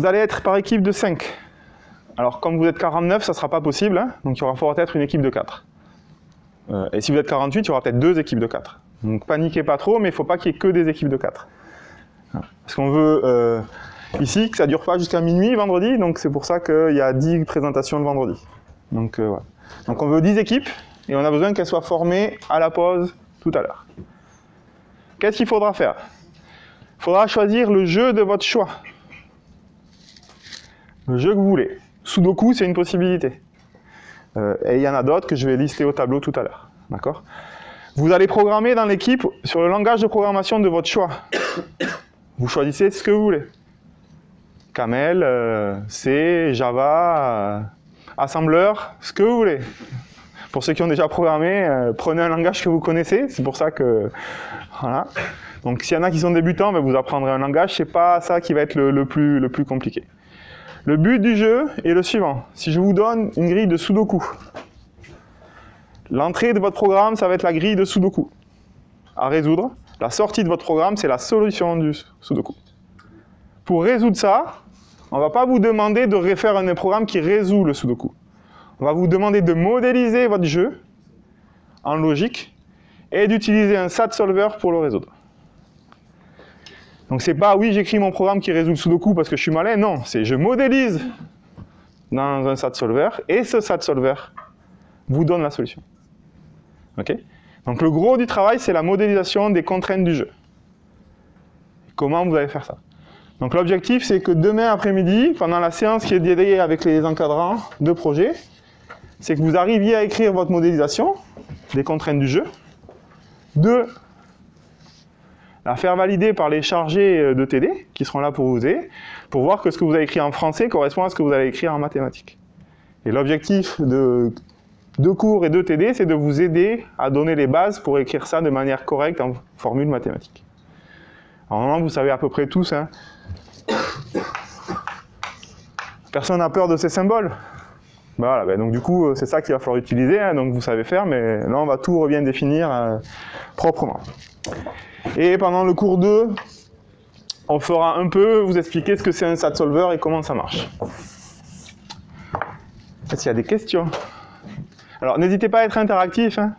vous allez être par équipe de 5. Alors, comme vous êtes 49, ça ne sera pas possible, hein, donc il faudra peut-être une équipe de 4. Et si vous êtes 48, il y aura peut-être 2 équipes de 4. Donc, paniquez pas trop, mais il ne faut pas qu'il y ait que des équipes de 4. Parce qu'on veut, ici, que ça ne dure pas jusqu'à minuit, vendredi, donc c'est pour ça qu'il y a 10 présentations le vendredi. Donc, voilà. Donc, on veut 10 équipes, et on a besoin qu'elles soient formées à la pause tout à l'heure. Qu'est-ce qu'il faudra faire? Il faudra choisir le jeu de votre choix. Le jeu que vous voulez. Sudoku, c'est une possibilité. Et il y en a d'autres que je vais lister au tableau tout à l'heure. D'accord? Vous allez programmer dans l'équipe sur le langage de programmation de votre choix. Vous choisissez ce que vous voulez. Camel, C, Java, assembleur, ce que vous voulez. Pour ceux qui ont déjà programmé, prenez un langage que vous connaissez. C'est pour ça que... Voilà. Donc s'il y en a qui sont débutants, ben, vous apprendrez un langage. C'est pas ça qui va être le plus compliqué. Le but du jeu est le suivant. Si je vous donne une grille de Sudoku, l'entrée de votre programme, ça va être la grille de Sudoku à résoudre. La sortie de votre programme, c'est la solution du Sudoku. Pour résoudre ça, on ne va pas vous demander de refaire un programme qui résout le Sudoku. On va vous demander de modéliser votre jeu en logique et d'utiliser un SAT solver pour le résoudre. Donc c'est pas, oui, j'écris mon programme qui résout le Sudoku parce que je suis malin, non, c'est je modélise dans un SAT solver et ce SAT solver vous donne la solution. Ok? Donc le gros du travail, c'est la modélisation des contraintes du jeu. Comment vous allez faire ça? Donc l'objectif, c'est que demain après-midi, pendant la séance qui est dédiée avec les encadrants de projet, c'est que vous arriviez à écrire votre modélisation des contraintes du jeu, de la faire valider par les chargés de TD, qui seront là pour vous aider, pour voir que ce que vous avez écrit en français correspond à ce que vous allez écrire en mathématiques. Et l'objectif de cours et de TD, c'est de vous aider à donner les bases pour écrire ça de manière correcte en formule mathématique. Alors normalement, vous savez à peu près tous, hein. Personne n'a peur de ces symboles. Voilà, ben donc du coup, c'est ça qu'il va falloir utiliser, hein, donc vous savez faire, mais là, on va tout bien définir proprement. Et pendant le cours 2, on fera un peu vous expliquer ce que c'est un SAT solver et comment ça marche. Est-ce qu'il y a des questions? Alors, n'hésitez pas à être interactif. Hein.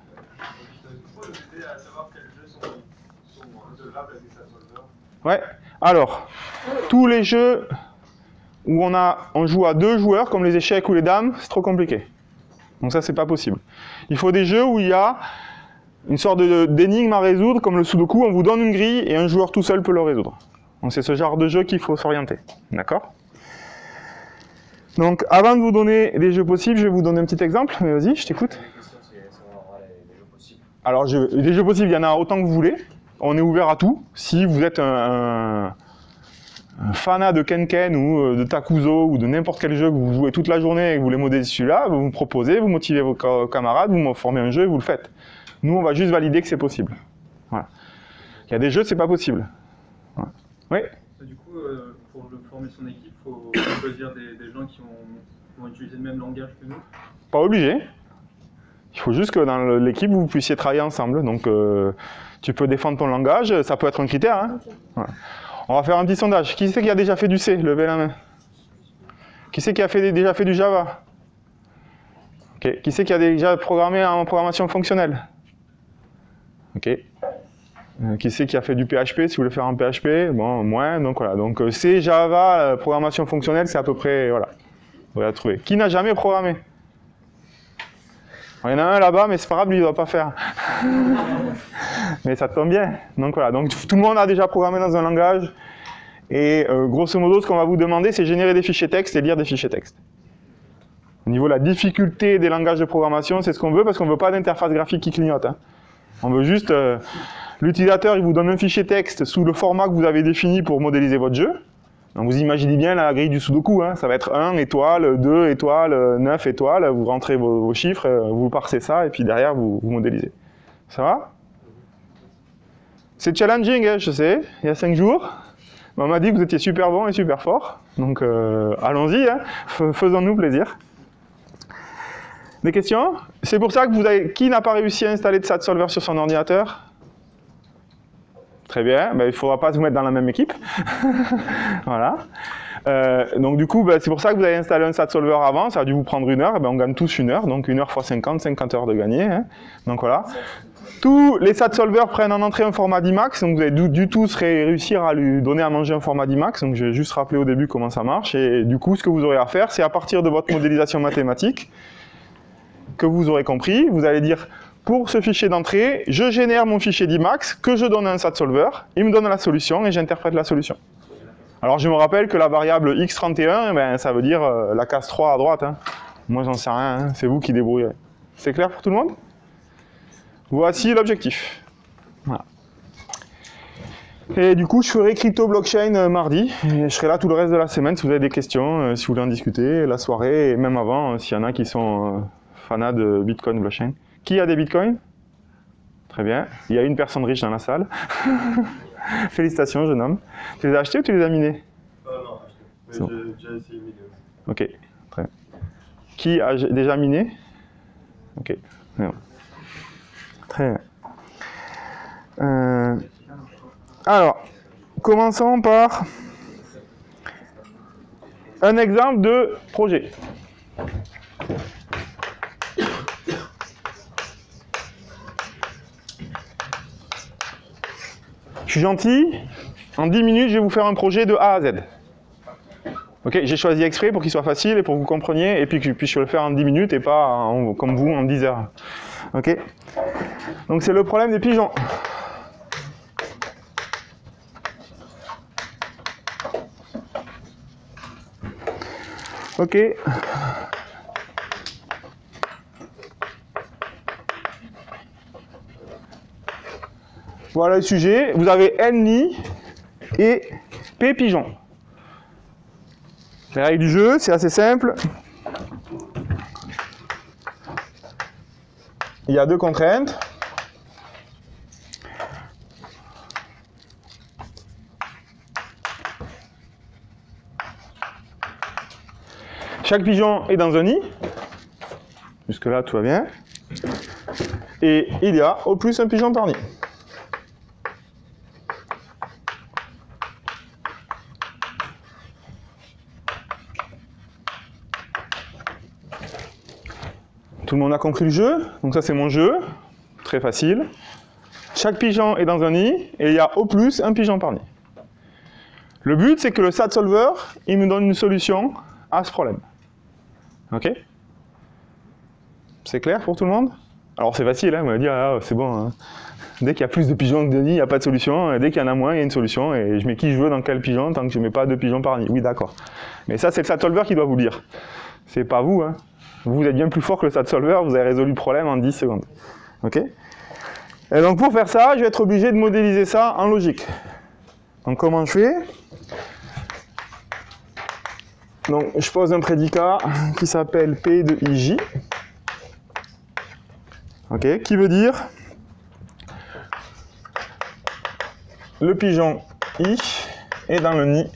Ouais, alors, tous les jeux où on joue à 2 joueurs, comme les échecs ou les dames, c'est trop compliqué. Donc ça, c'est pas possible. Il faut des jeux où il y a une sorte d'énigme à résoudre, comme le Sudoku, on vous donne une grille et un joueur tout seul peut le résoudre. Donc c'est ce genre de jeu qu'il faut s'orienter. D'accord? Donc avant de vous donner des jeux possibles, je vais vous donner un petit exemple. Mais vas-y, je t'écoute. Alors, les jeux possibles, il y en a autant que vous voulez. On est ouvert à tout. Si vous êtes un fanat de Ken ou de Takuzo ou de n'importe quel jeu que vous jouez toute la journée et que vous voulez modéliser celui-là, vous me proposez, vous motivez vos camarades, vous me formez un jeu et vous le faites. Nous, on va juste valider que c'est possible. Voilà. Il y a des jeux, c'est pas possible. Voilà. Oui. Du coup, pour former son équipe, il faut choisir des gens qui vont utiliser le même langage que nous. Pas obligé. Il faut juste que dans l'équipe, vous puissiez travailler ensemble. Donc, tu peux défendre ton langage, ça peut être un critère. Hein. Okay. Voilà. On va faire un petit sondage. Qui c'est qui a déjà fait du C? Levez la main. Qui c'est qui a déjà fait du Java? Okay. Qui c'est qui a déjà programmé en programmation fonctionnelle? Ok. Qui c'est qui a fait du PHP? Si vous voulez faire en PHP, bon, moins. Donc voilà. Donc C, Java, programmation fonctionnelle, c'est à peu près, voilà. Vous allez la trouver. Qui n'a jamais programmé? Il y en a un là-bas, mais c'est pas grave, lui, il ne doit pas faire. Mais ça tombe bien. Donc voilà. Donc tout le monde a déjà programmé dans un langage. Et grosso modo, ce qu'on va vous demander, c'est générer des fichiers texte et lire des fichiers texte. Au niveau de la difficulté des langages de programmation, c'est ce qu'on veut, parce qu'on ne veut pas d'interface graphique qui clignote. Hein. On veut juste... l'utilisateur, il vous donne un fichier texte sous le format que vous avez défini pour modéliser votre jeu. Donc vous imaginez bien la grille du Sudoku, hein. Ça va être 1 étoile, 2 étoiles, 9 étoiles, vous rentrez vos chiffres, vous parsez ça, et puis derrière, vous modélisez. Ça va? C'est challenging, hein, je sais, il y a 5 jours. On m'a dit que vous étiez super bon et super fort, donc allons-y, hein. Faisons-nous plaisir. Des questions? C'est pour ça que vous avez... Qui n'a pas réussi à installer de SAT Solver sur son ordinateur? Très bien, ben, il ne faudra pas vous mettre dans la même équipe. Voilà. Donc du coup, c'est pour ça que vous avez installé un SAT Solver avant, ça a dû vous prendre 1 heure, et on gagne tous 1 heure, donc 1 heure x 50, 50 heures de gagner. Hein. Donc voilà. Tous les SAT Solver prennent en entrée un format d'Emacs, donc vous allez du tout réussir à lui donner à manger un format d'Emacs, donc je vais juste rappeler au début comment ça marche, et du coup ce que vous aurez à faire, c'est à partir de votre modélisation mathématique, que vous aurez compris, vous allez dire, pour ce fichier d'entrée, je génère mon fichier d'Emacs, que je donne à un SAT Solver, il me donne la solution, et j'interprète la solution. Alors je me rappelle que la variable x31, ça veut dire la case 3 à droite, hein. Moi j'en sais rien, hein. C'est vous qui débrouillez. C'est clair pour tout le monde ? Voici l'objectif. Voilà. Et du coup, je ferai crypto blockchain mardi. Et je serai là tout le reste de la semaine si vous avez des questions, si vous voulez en discuter, la soirée, et même avant, s'il y en a qui sont fanats de Bitcoin blockchain. Qui a des Bitcoins? Très bien. Il y a une personne riche dans la salle. Félicitations, jeune homme. Tu les as achetés ou tu les as minés? Non, achetés. Mais j'ai déjà essayé de miner aussi. Ok, très bien. Qui a déjà miné? Ok, non. Très bien. Alors, commençons par un exemple de projet. Je suis gentil, en 10 minutes, je vais vous faire un projet de A à Z. Ok, j'ai choisi exprès pour qu'il soit facile et pour que vous compreniez, et puis que je puisse le faire en 10 minutes et pas comme vous en 10 heures. Ok? Donc c'est le problème des pigeons. Ok. Voilà le sujet. Vous avez N nid et P pigeons. Les règles du jeu, c'est assez simple. Il y a 2 contraintes. Chaque pigeon est dans un nid. Jusque-là, tout va bien. Et il y a au plus un pigeon par nid. Tout le monde a compris le jeu? Donc ça, c'est mon jeu. Très facile. Chaque pigeon est dans un nid et il y a au plus un pigeon par nid. Le but, c'est que le SAT Solver, il me donne une solution à ce problème. Ok? C'est clair pour tout le monde? Alors c'est facile, hein, on va dire, ah, c'est bon. Hein. Dès qu'il y a plus de pigeons que de nids, il n'y a pas de solution. Et dès qu'il y en a moins, il y a une solution. Et je mets qui je veux dans quel pigeon tant que je ne mets pas 2 pigeons par nid. Oui, d'accord. Mais ça, c'est le SAT Solver qui doit vous le dire. C'est pas vous, hein. Vous êtes bien plus fort que le SAT Solver, vous avez résolu le problème en 10 secondes. Ok? Et donc pour faire ça, je vais être obligé de modéliser ça en logique. Donc comment je fais? Donc je pose un prédicat qui s'appelle P de IJ. Ok? Qui veut dire le pigeon I est dans le nid.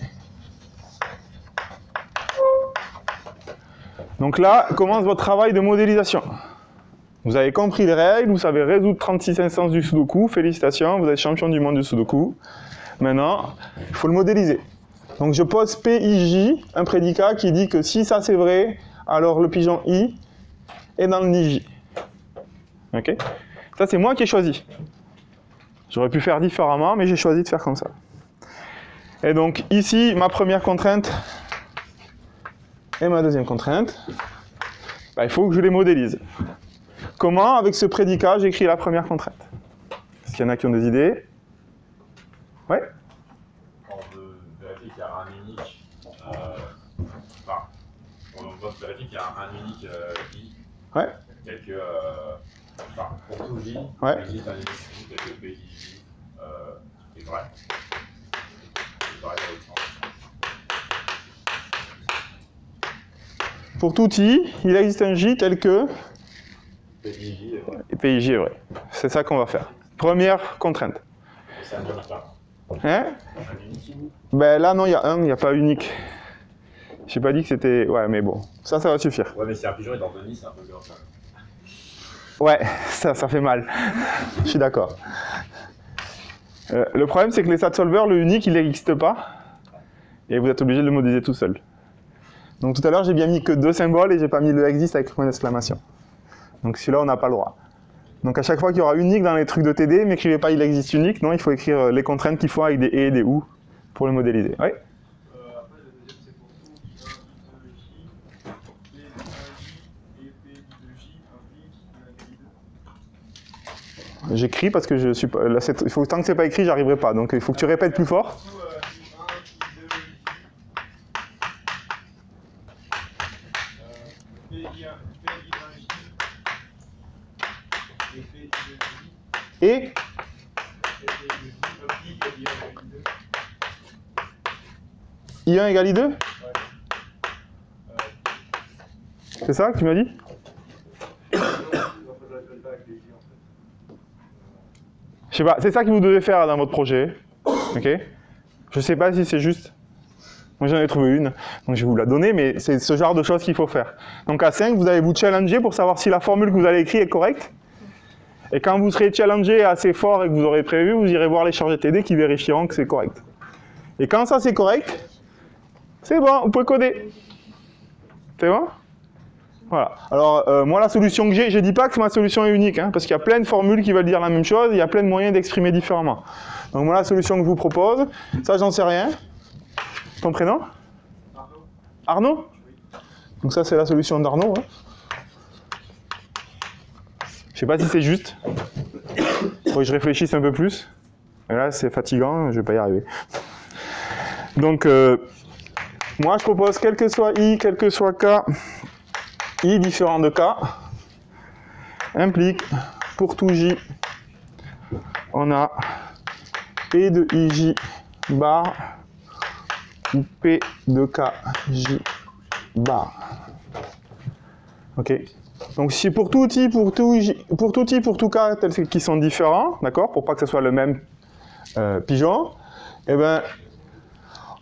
Donc là, commence votre travail de modélisation. Vous avez compris les règles, vous savez résoudre 36 instances du Sudoku, félicitations, vous êtes champion du monde du Sudoku. Maintenant, il faut le modéliser. Donc je pose PIJ, un prédicat qui dit que si ça c'est vrai, alors le pigeon I est dans le nid J. Ok? Ça c'est moi qui ai choisi. J'aurais pu faire différemment, mais j'ai choisi de faire comme ça. Et donc ici, ma première contrainte, et ma deuxième contrainte, il faut que je les modélise. Comment? Avec ce prédicat, j'écris la première contrainte. Est-ce qu'il y en a qui ont des idées? Ouais? On veut vérifier qu'il y a un unique. On veut vérifier qu'il y a un unique I. Ouais. Tel que. Pour tout J, ouais. Il existe un unique tel que PJ est vrai. C'est pareil dans l'autre sens. Pour tout I, il existe un J tel que PJ est vrai. Et PIJ est vrai. C'est ça qu'on va faire. Première contrainte. C'est un unique là. Hein? Un unique. Ben là, non, il y a un, il n'y a pas unique. J'ai pas dit que c'était... Ouais, mais bon, ça va suffire. Ouais, mais si un pigeon est dans le nid, c'est un peu grave. Ouais, ça fait mal. Je suis d'accord. Le problème, c'est que les SAT Solver, le unique, il n'existe pas. Et vous êtes obligé de le modéliser tout seul. Donc tout à l'heure, j'ai bien mis que 2 symboles et j'ai pas mis le existe avec point d'exclamation. Donc celui-là, on n'a pas le droit. Donc à chaque fois qu'il y aura unique dans les trucs de TD, n'écrivez pas il existe unique, non, il faut écrire les contraintes qu'il faut avec des et des ou pour le modéliser. Oui. Après, le deuxième, c'est pour tout, I1, I2, J, P, I2, J, et P, I2, J, implique I1, I2. J'écris parce que je suis pas... Là, il faut, tant que c'est pas écrit, j'arriverai pas. Donc il faut que tu répètes plus fort. Et I1 égale I2 ? C'est ça que tu m'as dit ? Je sais pas, c'est ça que vous devez faire dans votre projet. Ok ? Je sais pas si c'est juste. Moi j'en ai trouvé une, donc je vais vous la donner, mais c'est ce genre de choses qu'il faut faire. Donc à 5, vous allez vous challenger pour savoir si la formule que vous allez écrire est correcte. Et quand vous serez challengé assez fort et que vous aurez prévu, vous irez voir les chargés TD qui vérifieront que c'est correct. Et quand ça c'est correct, c'est bon, vous pouvez coder. C'est bon ? Voilà. Alors moi la solution que j'ai, je dis pas que ma solution est unique, hein, parce qu'il y a plein de formules qui veulent dire la même chose, il y a plein de moyens d'exprimer différemment. Donc moi la solution que je vous propose, ça j'en sais rien. Ton prénom ? Arnaud. Arnaud ? Oui. Donc ça c'est la solution d'Arnaud. Hein. Je sais pas si c'est juste. Faut que je réfléchisse un peu plus. Et là c'est fatigant, je vais pas y arriver. Donc moi je propose quel que soit I, quel que soit K, I différent de K, implique pour tout J, on a P de IJ bar ou P de KJ bar. Ok. Donc si pour tout I, pour tout I, pour tout K, tels qui sont différents, d'accord, pour pas que ce soit le même pigeon, eh ben,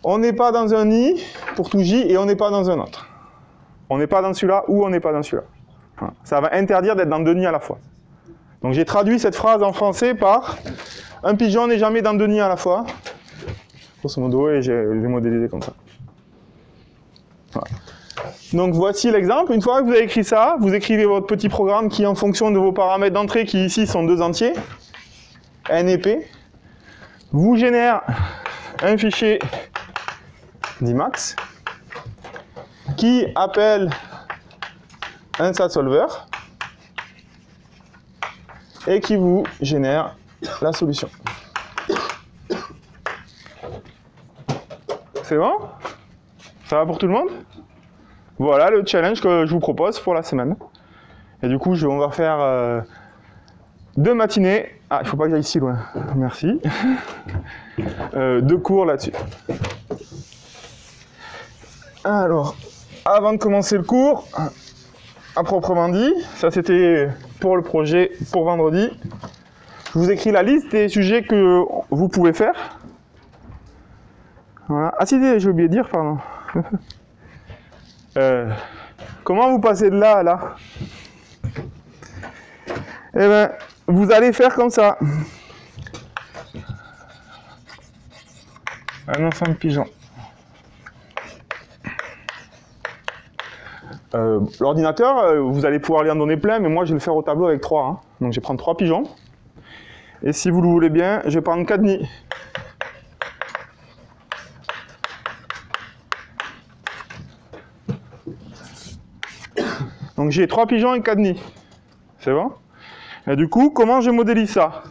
on n'est pas dans un I pour tout J et on n'est pas dans un autre. On n'est pas dans celui-là ou on n'est pas dans celui-là. Voilà. Ça va interdire d'être dans 2 nids à la fois. Donc j'ai traduit cette phrase en français par un pigeon n'est jamais dans 2 nids à la fois. Grosso modo, et j'ai modélisé comme ça. Voilà. Donc voici l'exemple. Une fois que vous avez écrit ça, vous écrivez votre petit programme qui, en fonction de vos paramètres d'entrée, qui ici sont 2 entiers, N et P, vous génère un fichier d'Emacs qui appelle un SAT-solver et qui vous génère la solution. C'est bon? Ça va pour tout le monde? Voilà le challenge que je vous propose pour la semaine. Et du coup, on va faire 2 matinées. Ah, il ne faut pas que j'aille si loin. Merci. 2 cours là-dessus. Alors, avant de commencer le cours, à proprement dit, ça c'était pour le projet pour vendredi. Je vous écris la liste des sujets que vous pouvez faire. Voilà. Ah si, j'ai oublié de dire, pardon. Comment vous passez de là à là? Eh bien, vous allez faire comme ça. Un ensemble pigeon. L'ordinateur, vous allez pouvoir lui en donner plein, mais moi je vais le faire au tableau avec 3. Hein. Donc je vais prendre 3 pigeons. Et si vous le voulez bien, je vais prendre 4 nids. Donc j'ai 3 pigeons et 4 nids. C'est bon? Et du coup, comment je modélise ça?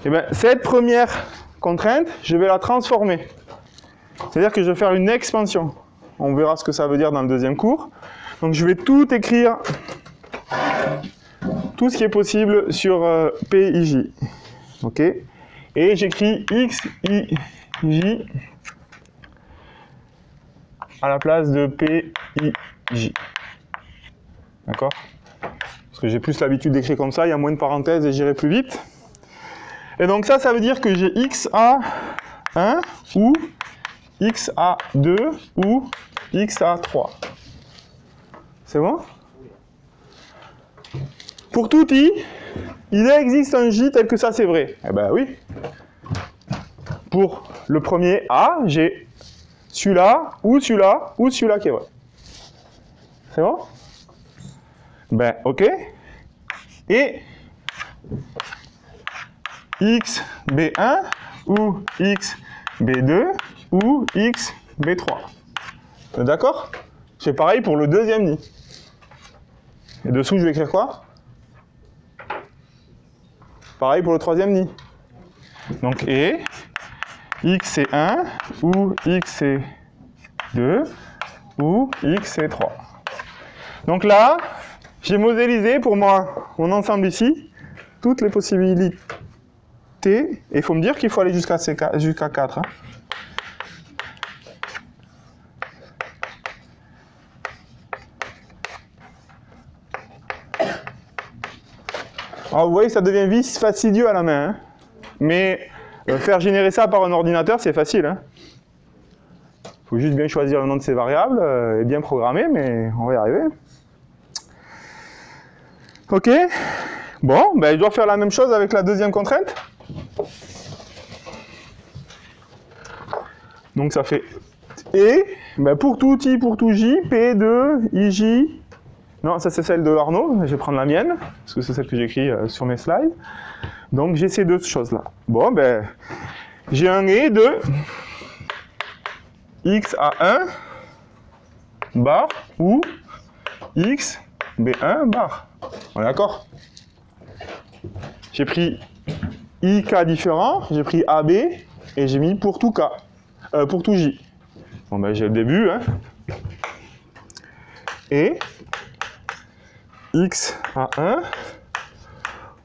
Eh bien, cette première contrainte, je vais la transformer. C'est-à-dire que je vais faire une expansion. On verra ce que ça veut dire dans le deuxième cours. Donc je vais tout écrire, tout ce qui est possible sur PIJ. Ok? Et j'écris XIJ à la place de PIJ. D'accord? Parce que j'ai plus l'habitude d'écrire comme ça, il y a moins de parenthèses et j'irai plus vite. Et donc ça veut dire que j'ai XA1 ou XA2 ou XA3. C'est bon? Pour tout I, il existe un J tel que ça, c'est vrai. Eh bien oui. Pour le premier A, j'ai celui-là, ou celui-là, ou celui-là qui est vrai. C'est bon? Ben, ok. Et x B1 ou x B2 ou x B3. D'accord? C'est pareil pour le deuxième nid. Et dessous, je vais écrire quoi? Pareil pour le troisième nid. Donc, et x c'est 1 ou x c'est 2 ou x c'est 3. Donc là, j'ai modélisé pour moi, mon ensemble ici, toutes les possibilités. Et il faut me dire qu'il faut aller jusqu'à 4. Hein. Alors vous voyez, ça devient vite fastidieux à la main. Hein. Mais faire générer ça par un ordinateur, c'est facile. Hein. Faut juste bien choisir le nom de ces variables et bien programmer, mais on va y arriver. Ok. Bon, ben, je dois faire la même chose avec la deuxième contrainte. Donc ça fait et, ben, pour tout i, pour tout j, p de ij. Non, ça c'est celle de Arnaud, je vais prendre la mienne, parce que c'est celle que j'écris sur mes slides. Donc j'ai ces deux choses-là. Bon, ben, j'ai un et de x à 1 bar ou x b1 bar. On est d'accord? J'ai pris ik différents, j'ai pris ab et j'ai mis pour tout k, pour tout j. Bon ben j'ai le début, hein. Et x à 1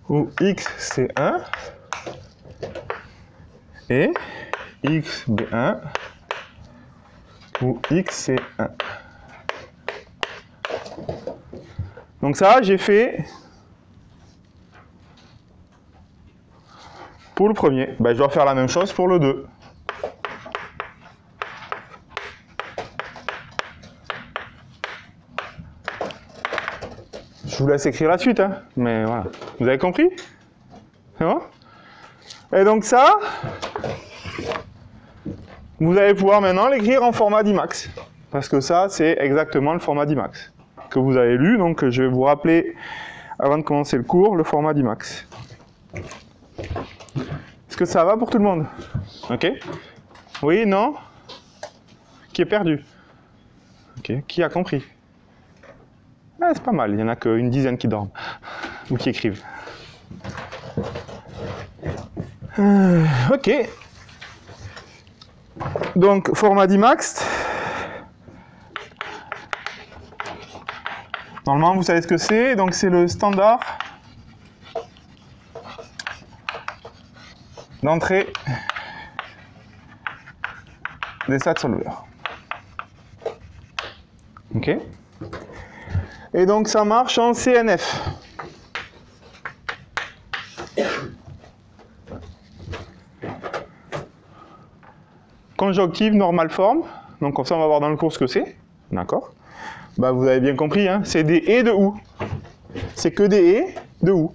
ou x c'est 1 et x b1 ou x c'est 1. Donc ça, j'ai fait pour le premier. Ben, je dois faire la même chose pour le 2. Je vous laisse écrire la suite, hein, mais voilà. Vous avez compris? C'est bon? Et donc ça, vous allez pouvoir maintenant l'écrire en format d'Imax. Parce que ça, c'est exactement le format d'Imax que vous avez lu. Donc je vais vous rappeler, avant de commencer le cours, le format d'Imax. Est-ce que ça va pour tout le monde? Ok? Oui, non? Qui est perdu? Ok, qui a compris? Ah, c'est pas mal, il n'y en a qu'une dizaine qui dorment, ou qui écrivent. Ok. Donc, format d'Imax. Normalement, vous savez ce que c'est, donc c'est le standard d'entrée des StatSolver. Ok. Et donc ça marche en CNF. Conjonctive, normale forme. Donc comme ça on va voir dans le cours ce que c'est. D'accord. Bah, vous avez bien compris, hein, c'est des et de ou. C'est que des et de ou.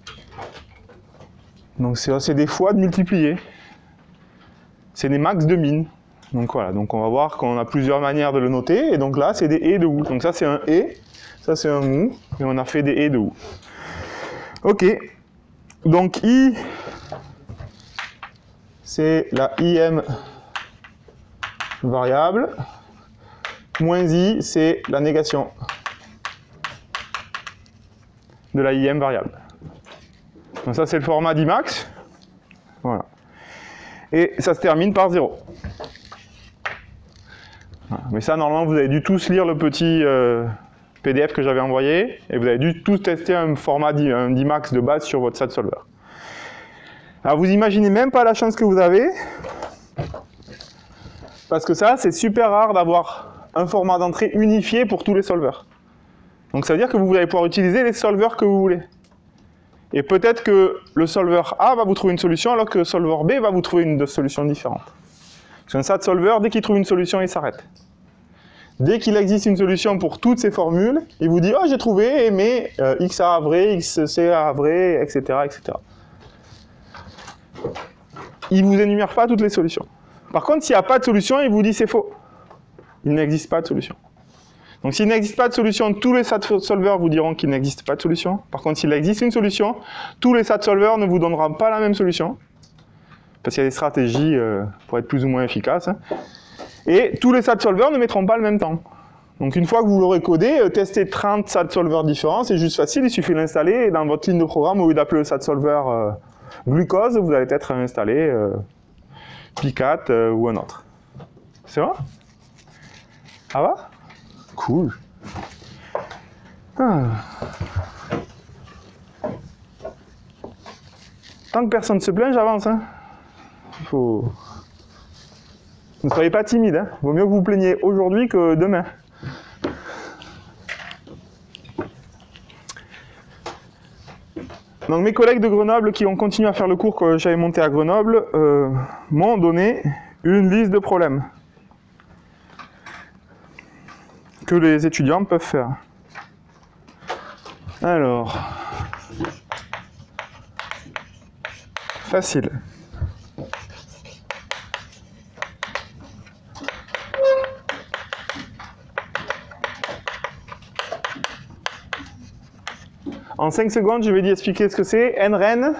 Donc c'est des fois de multiplier. C'est des max de min. Donc voilà, donc on va voir qu'on a plusieurs manières de le noter. Et donc là c'est des et de ou. Donc ça c'est un et. Ça c'est un ou, et on a fait des et de ou. Ok, donc i, c'est la im variable, moins i, c'est la négation de la im variable. Donc ça c'est le format d'Imax. Voilà. Et ça se termine par 0. Voilà. Mais ça, normalement, vous avez dû tous lire le petit PDF que j'avais envoyé, et vous avez dû tous tester un format d'Imax de base sur votre StatSolver. Alors vous imaginez même pas la chance que vous avez, parce que ça, c'est super rare d'avoir un format d'entrée unifié pour tous les solvers. Donc ça veut dire que vous allez pouvoir utiliser les solvers que vous voulez. Et peut-être que le solver A va vous trouver une solution, alors que le solver B va vous trouver une solution différente. Parce qu'un StatSolver, dès qu'il trouve une solution, il s'arrête. Dès qu'il existe une solution pour toutes ces formules, il vous dit « Oh, j'ai trouvé, mais XA vrai, XC vrai, etc. etc. » Il ne vous énumère pas toutes les solutions. Par contre, s'il n'y a pas de solution, il vous dit « C'est faux. Il n'existe pas de solution. Donc s'il n'existe pas de solution, tous les SAT solvers vous diront qu'il n'existe pas de solution. Par contre, s'il existe une solution, tous les SAT solvers ne vous donneront pas la même solution. Parce qu'il y a des stratégies pour être plus ou moins efficaces. Et tous les SAT solvers ne mettront pas le même temps. Donc une fois que vous l'aurez codé, testez 30 SAT solvers différents, c'est juste facile, il suffit de l'installer et dans votre ligne de programme, au lieu d'appeler le SAT solver glucose, vous allez peut-être installer Picat ou un autre. C'est vrai? Ça va? Cool. Ah. Tant que personne ne se plaint, j'avance. Hein. Faut... Ne soyez pas timide. Hein. Vaut mieux que vous vous plaigniez aujourd'hui que demain. Donc mes collègues de Grenoble qui ont continué à faire le cours que j'avais monté à Grenoble m'ont donné une liste de problèmes que les étudiants peuvent faire. Alors, facile. En 5 secondes, je vais expliquer ce que c'est. NREN,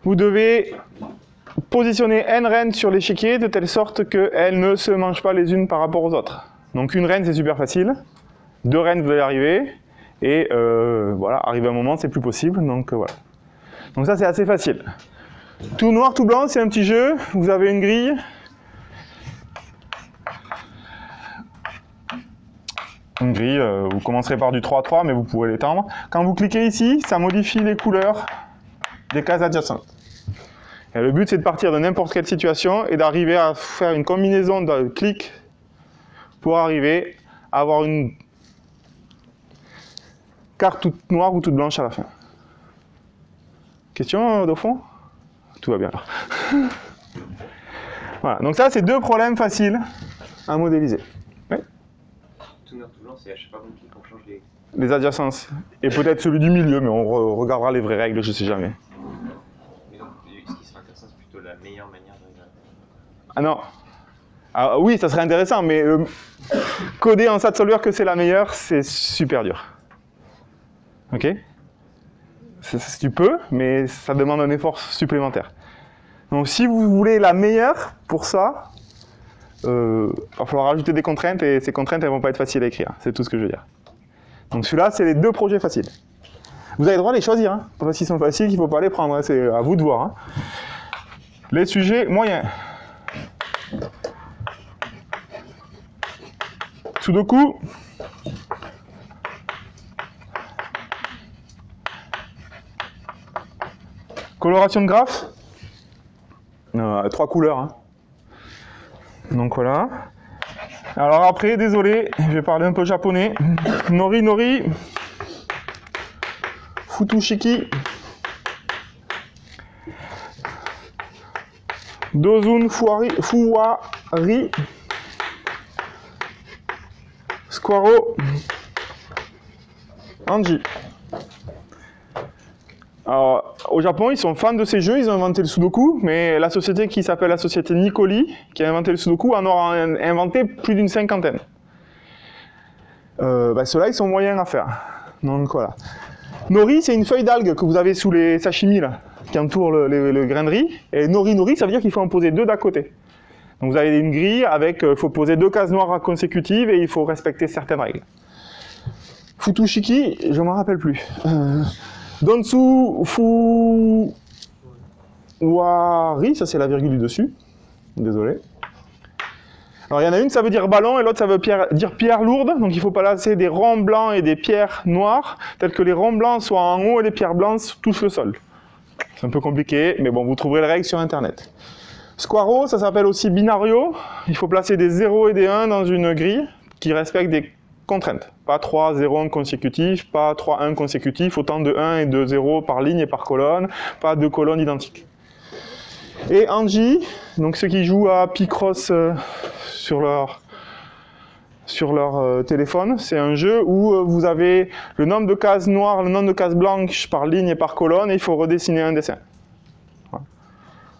vous devez positionner NREN sur l'échiquier de telle sorte qu'elles ne se mangent pas les unes par rapport aux autres. Donc une reine, c'est super facile. 2 reines, vous allez arriver. Et voilà, arrivé à un moment, c'est plus possible. Donc voilà. Donc ça, c'est assez facile. Tout noir, tout blanc, c'est un petit jeu. Vous avez une grille. Une grille, vous commencerez par du 3-3, mais vous pouvez l'étendre. Quand vous cliquez ici, ça modifie les couleurs des cases adjacentes. Et le but, c'est de partir de n'importe quelle situation et d'arriver à faire une combinaison de clics pour arriver à avoir une carte toute noire ou toute blanche à la fin. Question au fond? Tout va bien alors. Voilà, donc ça, c'est 2 problèmes faciles à modéliser. Oui? Tout noir, tout blanc, c'est à chaque fois qu'on clique, on change les adjacences. Et peut-être celui du milieu, mais on regardera les vraies règles, je sais jamais. Mais donc, ce qui serait intéressant, c'est plutôt la meilleure manière de... Ah non. Ah, oui, ça serait intéressant, mais coder en SAT solver que c'est la meilleure, c'est super dur. Ok? Tu peux, mais ça demande un effort supplémentaire. Donc si vous voulez la meilleure pour ça, il va falloir rajouter des contraintes, et ces contraintes, elles ne vont pas être faciles à écrire. C'est tout ce que je veux dire. Donc celui-là, c'est les 2 projets faciles. Vous avez le droit de les choisir. Hein. Pas parce qu'ils sont faciles qu'il ne faut pas les prendre. Hein. C'est à vous de voir. Hein. Les sujets moyens. Sudoku. Coloration de graphe. 3 couleurs. Hein. Donc voilà. Alors après, désolé, je vais parler un peu japonais. Nori nori. Futushiki. Dozun fuwari. Squaro. Anji. Alors, au Japon, ils sont fans de ces jeux, ils ont inventé le Sudoku, mais la société qui s'appelle la société Nikoli, qui a inventé le Sudoku, en aura inventé plus d'une 50aine. Ceux-là, ils sont moyens à faire. Donc voilà. Nori, c'est une feuille d'algue que vous avez sous les sashimi, là, qui entoure le grain de riz. Et nori, ça veut dire qu'il faut en poser 2 d'à côté. Donc vous avez une grille avec, il faut poser 2 cases noires consécutives et il faut respecter certaines règles. Futushiki, je ne m'en rappelle plus. Donsu fuwari, ça c'est la virgule du dessus. Désolé. Alors il y en a une, ça veut dire ballon, et l'autre, ça veut dire pierre lourde. Donc il ne faut pas laisser des ronds blancs et des pierres noires, telles que les ronds blancs soient en haut et les pierres blanches touchent le sol. C'est un peu compliqué, mais bon, vous trouverez les règles sur Internet. Squaro, ça s'appelle aussi binario. Il faut placer des 0 et des 1 dans une grille qui respecte des contraintes. Pas 3 0 1 consécutifs, pas 3 1 consécutifs, autant de 1 et de 0 par ligne et par colonne, pas 2 colonnes identiques. Et Anji, donc ceux qui jouent à Picross sur leur téléphone, c'est un jeu où vous avez le nombre de cases noires, le nombre de cases blanches par ligne et par colonne, et il faut redessiner un dessin.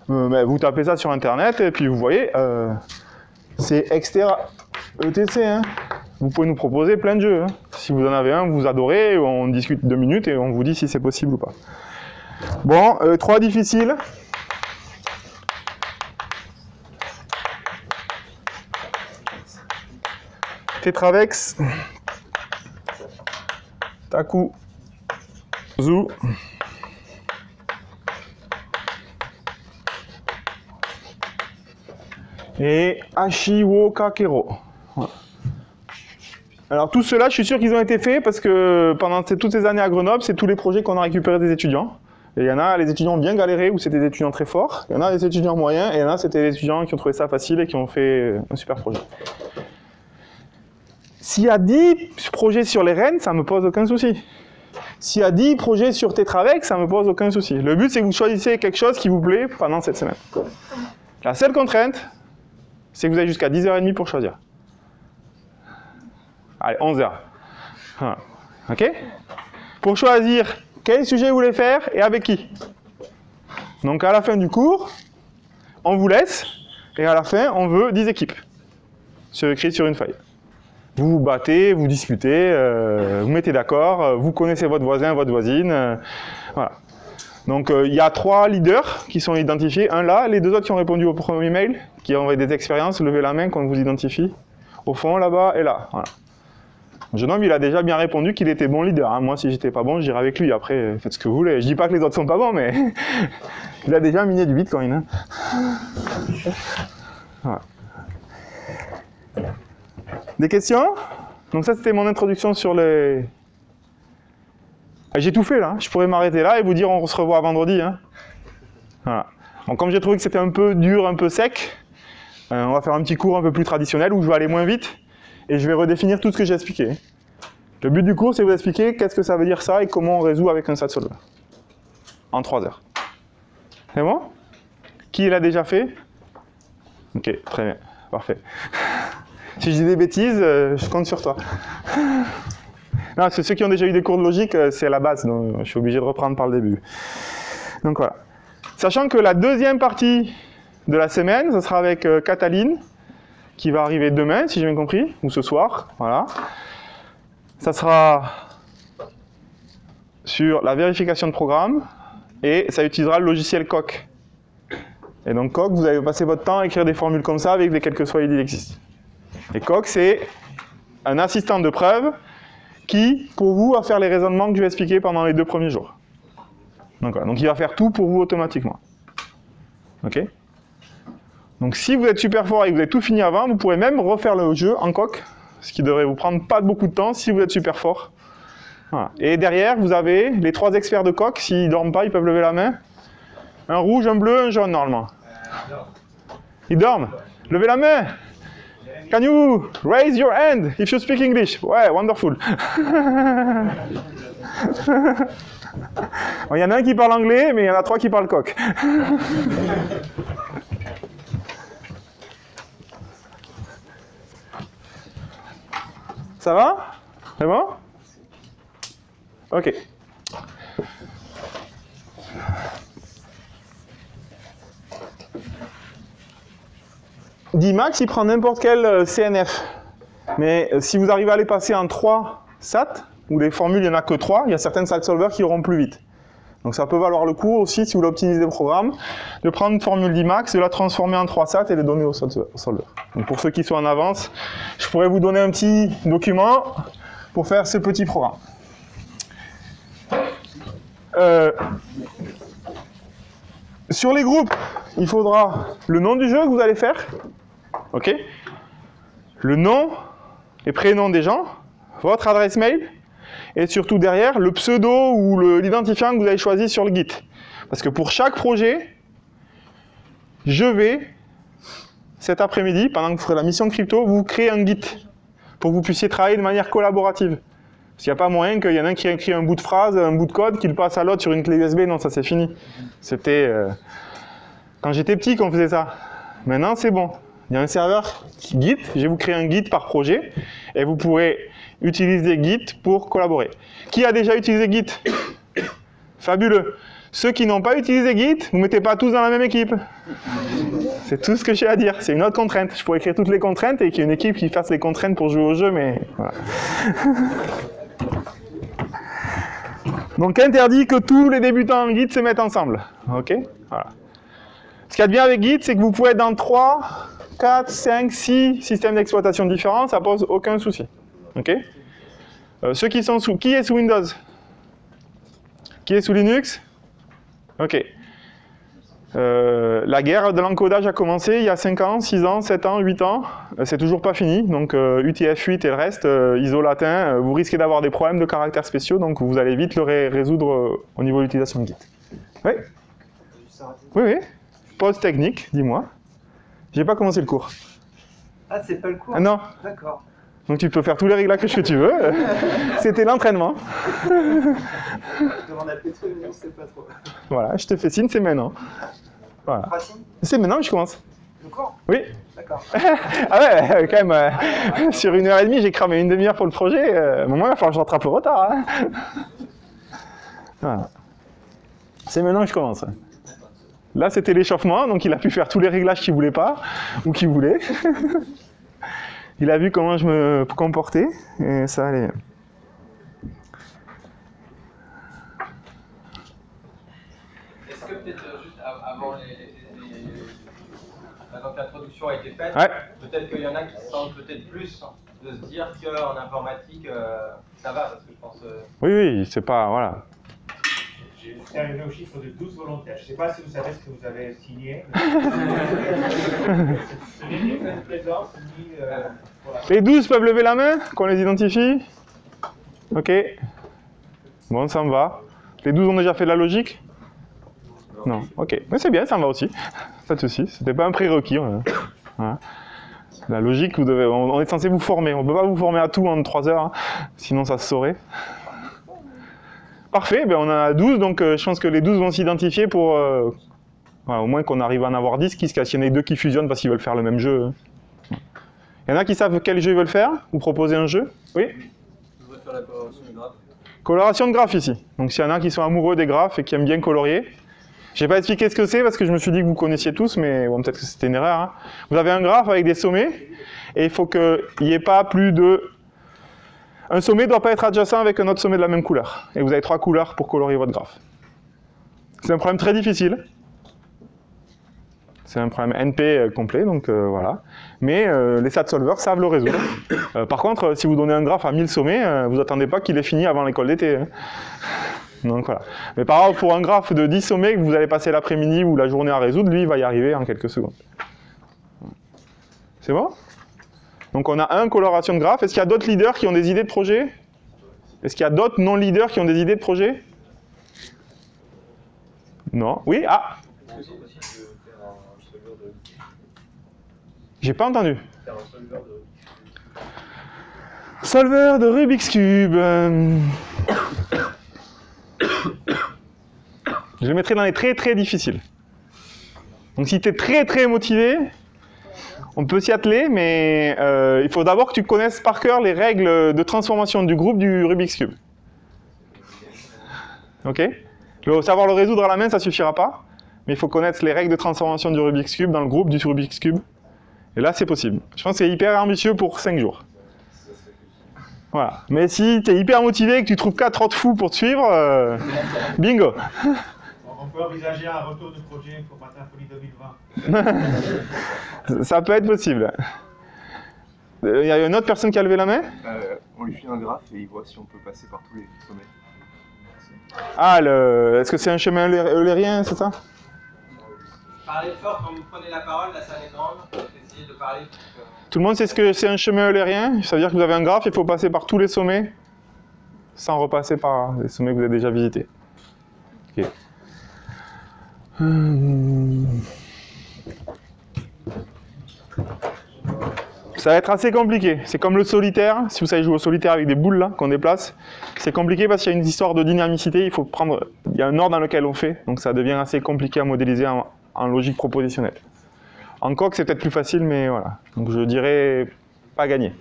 Voilà. Vous tapez ça sur Internet, et puis vous voyez, c'est ETC, hein. Vous pouvez nous proposer plein de jeux. Hein. Si vous en avez un, vous adorez, on discute 2 minutes et on vous dit si c'est possible ou pas. Bon, 3 difficiles. Tetravex. Taku. Zoo. Et Ashiwo Kakero. Voilà. Alors tout cela, je suis sûr qu'ils ont été faits parce que pendant toutes ces années à Grenoble, c'est tous les projets qu'on a récupérés des étudiants. Et il y en a, les étudiants ont bien galéré, où c'était des étudiants très forts. Il y en a des étudiants moyens, et il y en a, c'était des étudiants qui ont trouvé ça facile et qui ont fait un super projet. S'il y a 10 projets sur les rennes, ça ne me pose aucun souci. S'il y a 10 projets sur Tetravex, ça ne me pose aucun souci. Le but, c'est que vous choisissez quelque chose qui vous plaît pendant cette semaine. La seule contrainte, c'est que vous avez jusqu'à 10h30 pour choisir. Allez, 11h. Voilà. OK? Pour choisir quel sujet vous voulez faire et avec qui. Donc à la fin du cours, on vous laisse, et à la fin, on veut 10 équipes. C'est écrit sur une feuille. Vous vous battez, vous disputez, vous mettez d'accord, vous connaissez votre voisin, votre voisine. Voilà. Donc il y a 3 leaders qui sont identifiés. Un là, les 2 autres qui ont répondu au premier mail, qui ont envoyé des expériences, levez la main quand on vous identifie. Au fond, là-bas et là. Voilà. Le jeune homme, il a déjà bien répondu qu'il était bon leader. Hein. Moi, si j'étais pas bon, j'irais avec lui. Après, faites ce que vous voulez. Je dis pas que les autres sont pas bons, mais il a déjà miné du Bitcoin. Hein. Voilà. Des questions? Donc ça, c'était mon introduction sur les... J'ai tout fait, là. Je pourrais m'arrêter là et vous dire on se revoit vendredi. Hein. Voilà. Donc comme j'ai trouvé que c'était un peu dur, un peu sec, on va faire un petit cours un peu plus traditionnel où je vais aller moins vite et je vais redéfinir tout ce que j'ai expliqué. Le but du cours, c'est de vous expliquer qu'est-ce que ça veut dire ça et comment on résout avec un SAT-solver. En 3 heures. C'est bon? Qui l'a déjà fait? Ok, très bien. Parfait. Si je dis des bêtises, je compte sur toi. Non, c'est ceux qui ont déjà eu des cours de logique, c'est la base, donc je suis obligé de reprendre par le début. Donc voilà. Sachant que la deuxième partie de la semaine, ce sera avec Cataline, qui va arriver demain, si j'ai bien compris, ou ce soir, voilà. Ça sera sur la vérification de programme, et ça utilisera le logiciel Coq. Et donc Coq, vous allez passer votre temps à écrire des formules comme ça, avec quel que soit l'idée existe. Et Coq, c'est un assistant de preuve qui, pour vous, va faire les raisonnements que je vais expliquer pendant les 2 premiers jours. Donc, voilà. Donc il va faire tout pour vous automatiquement. Ok? Donc si vous êtes super fort et que vous avez tout fini avant, vous pourrez même refaire le jeu en Coq, ce qui devrait vous prendre pas beaucoup de temps si vous êtes super fort. Voilà. Et derrière, vous avez les 3 experts de Coq, s'ils ne dorment pas, ils peuvent lever la main. Un rouge, un bleu, un jaune, normalement. Ils dorment. Levez la main. Can you raise your hand if you speak English? Ouais, wonderful. Il y en a un qui parle anglais, mais il y en a 3 qui parlent Coq. Ça va? C'est bon? Ok. Dimax, il prend n'importe quel CNF. Mais si vous arrivez à les passer en 3 SAT, où les formules, il n'y en a que 3, il y a certaines SAT solvers qui iront plus vite. Donc ça peut valoir le coup aussi, si vous voulez optimiser le programme, de prendre une formule Dimax, de la transformer en 3 SAT et de donner au solver. Donc pour ceux qui sont en avance, je pourrais vous donner un petit document pour faire ce petit programme. Sur les groupes, il faudra le nom du jeu que vous allez faire. Ok? Le nom et prénom des gens, votre adresse mail, et surtout derrière, le pseudo ou l'identifiant que vous avez choisi sur le Git. Parce que pour chaque projet, je vais, cet après-midi, pendant que vous ferez la mission crypto, vous créer un Git pour que vous puissiez travailler de manière collaborative. Parce qu'il n'y a pas moyen qu'il y en ait un qui écrit un bout de phrase, un bout de code, qu'il passe à l'autre sur une clé USB. Non, ça c'est fini. C'était quand j'étais petit qu'on faisait ça. Maintenant, c'est bon. Il y a un serveur Git, je vais vous créer un Git par projet, et vous pourrez utiliser Git pour collaborer. Qui a déjà utilisé Git? Fabuleux. Ceux qui n'ont pas utilisé Git, vous ne mettez pas tous dans la même équipe. C'est tout ce que j'ai à dire. C'est une autre contrainte. Je pourrais écrire toutes les contraintes et qu'il y ait une équipe qui fasse les contraintes pour jouer au jeu, mais voilà. Donc interdit que tous les débutants en Git se mettent ensemble. Ok? Voilà. Ce qu'il y a de bien avec Git, c'est que vous pouvez être dans 3, 4, 5, 6 systèmes d'exploitation différents, ça pose aucun souci. Ok? Ceux qui sont sous... Qui est sous Windows? Qui est sous Linux? Ok. La guerre de l'encodage a commencé il y a 5 ans, 6 ans, 7 ans, 8 ans. C'est toujours pas fini. Donc UTF-8 et le reste, ISO latin, vous risquez d'avoir des problèmes de caractères spéciaux, donc vous allez vite le résoudre au niveau de l'utilisation de Git. Oui? Oui, oui. Pause technique, dis-moi. J'ai pas commencé le cours. Ah, c'est pas le cours? Ah, non. D'accord. Donc tu peux faire tous les réglages que tu veux. C'était l'entraînement. Je demande à Petro, mais on sait pas trop. Voilà, je te fais signe, c'est maintenant. Voilà. Pas signe? C'est maintenant que je commence. Le cours? Oui. D'accord. Ah ouais, quand même, sur 1h30, j'ai cramé une demi-heure pour le projet. À un moment, il va falloir que je rattrape au retard. Hein. Voilà. C'est maintenant que je commence. Là, c'était l'échauffement, donc il a pu faire tous les réglages qu'il voulait pas, ou qu'il voulait. Il a vu comment je me comportais, et ça allait. Est-ce que peut-être juste avant maintenant que l'introduction a été faite, Ouais. peut-être qu'il y en a qui se sentent peut-être plus de se dire qu'en informatique, ça va, parce que je pense... Oui, oui, c'est pas... Voilà. Je suis arrivé au chiffre de 12 volontaires. Je ne sais pas si vous savez ce que vous avez signé. Ce n'est ni une présence, ni... voilà. Les 12 peuvent lever la main, qu'on les identifie. Ok. Bon, ça me va. Les 12 ont déjà fait de la logique? Non. Ok. Mais c'est bien, ça me va aussi. Pas de souci. C'était pas un prérequis. Voilà. La logique, vous devez... on est censé vous former. On ne peut pas vous former à tout en 3 heures, hein, sinon ça se saurait. Parfait, ben on en a 12, donc je pense que les 12 vont s'identifier pour... voilà, au moins qu'on arrive à en avoir 10, qu'il y en ait 2 qui fusionnent parce qu'ils veulent faire le même jeu. Il y en a qui savent quel jeu ils veulent faire? Vous proposez un jeu? Oui? Je voudrais faire la coloration de graphes. Coloration de graphes ici. Donc s'il y en a qui sont amoureux des graphes et qui aiment bien colorier. Je n'ai pas expliqué ce que c'est parce que je me suis dit que vous connaissiez tous, mais bon, peut-être que c'était une erreur. Hein. Vous avez un graphe avec des sommets et il faut qu'il n'y ait pas plus de... Un sommet ne doit pas être adjacent avec un autre sommet de la même couleur. Et vous avez 3 couleurs pour colorier votre graphe. C'est un problème très difficile. C'est un problème NP complet, donc voilà. Mais les SAT solvers savent le résoudre. Par contre, si vous donnez un graphe à 1000 sommets, vous attendez pas qu'il ait fini avant l'école d'été. Hein. Donc voilà. Mais par exemple, pour un graphe de 10 sommets que vous allez passer l'après-midi ou la journée à résoudre, lui, il va y arriver en quelques secondes. C'est bon? Donc on a un coloration de graphe. Est-ce qu'il y a d'autres leaders qui ont des idées de projet? Est-ce qu'il y a d'autres non-leaders qui ont des idées de projet? Non? Oui? Ah! J'ai pas entendu. Solver de Rubik's Cube. Je le mettrai dans les très très difficiles. Donc si tu es très très motivé, on peut s'y atteler, mais il faut d'abord que tu connaisses par cœur les règles de transformation du groupe du Rubik's Cube. Ok? Savoir le résoudre à la main, ça suffira pas, mais il faut connaître les règles de transformation du Rubik's Cube dans le groupe du Rubik's Cube. Et là, c'est possible. Je pense que c'est hyper ambitieux pour 5 jours. Voilà. Mais si tu es hyper motivé et que tu trouves 4 autres fous pour te suivre, bingo. On peut envisager un retour de projet pour Matin Folie 2020. Ça peut être possible. Il y a une autre personne qui a levé la main? On lui file un graphe et il voit si on peut passer par tous les sommets. Ah, est-ce que c'est un chemin eulérien, c'est ça? Parlez fort quand vous prenez la parole, la salle est grande, essayez de parler. Tout le monde sait ce que c'est un chemin eulérien? Ça veut dire que vous avez un graphe, il faut passer par tous les sommets, sans repasser par les sommets que vous avez déjà visités. Ok. Ça va être assez compliqué. C'est comme le solitaire. Si vous savez jouer au solitaire avec des boules là qu'on déplace, c'est compliqué parce qu'il y a une histoire de dynamicité. Il y a un ordre dans lequel on fait, donc ça devient assez compliqué à modéliser en logique propositionnelle. En coq, c'est peut-être plus facile, mais voilà. Donc je dirais pas gagné.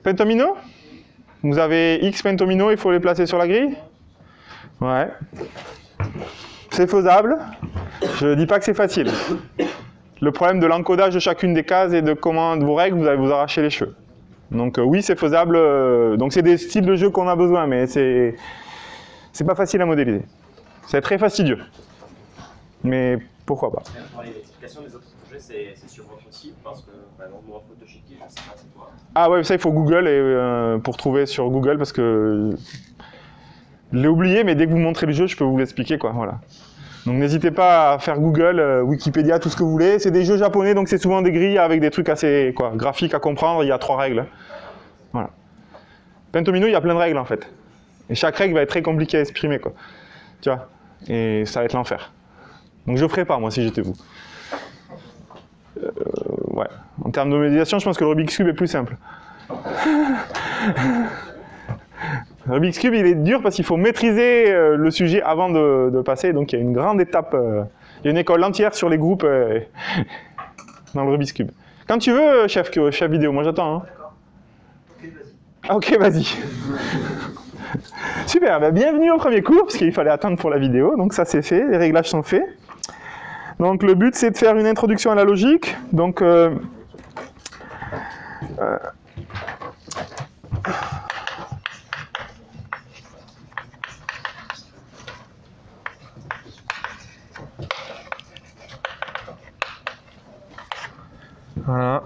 Pentomino? Vous avez X pentomino, il faut les placer sur la grille? Ouais. C'est faisable. Je ne dis pas que c'est facile. Le problème de l'encodage de chacune des cases et de comment de vos règles, vous allez vous arracher les cheveux. Donc oui, c'est faisable. Donc c'est des styles de jeu qu'on a besoin, mais c'est pas facile à modéliser. C'est très fastidieux. Mais pourquoi pas. Pour l'explication des autres projets, c'est sur votre site parce que par exemple, moi, Photoshop, je ne sais pas c'est quoi. Ah ouais, ça il faut Google pour trouver sur Google parce que je l'ai oublié, mais dès que vous montrez le jeu, je peux vous l'expliquer quoi. Voilà. Donc n'hésitez pas à faire Google, Wikipédia, tout ce que vous voulez. C'est des jeux japonais, donc c'est souvent des grilles avec des trucs assez graphiques à comprendre. Il y a 3 règles. Voilà. Pentomino, il y a plein de règles en fait. Et chaque règle va être très compliquée à exprimer quoi. Tu vois. Et ça va être l'enfer. Donc je ne ferai pas moi si j'étais vous. Ouais. En termes de modélisation, je pense que le Rubik's Cube est plus simple. Le Rubik's Cube, il est dur parce qu'il faut maîtriser le sujet avant de passer. Donc il y a une grande étape. Il y a une école entière sur les groupes dans le Rubik's Cube. Quand tu veux, chef vidéo, moi j'attends. Hein. D'accord. Ok, vas-y. Ah, ok, vas-y. Super, bah, bienvenue au premier cours, parce qu'il fallait attendre pour la vidéo. Donc ça c'est fait, les réglages sont faits. Donc le but c'est de faire une introduction à la logique. Donc voilà.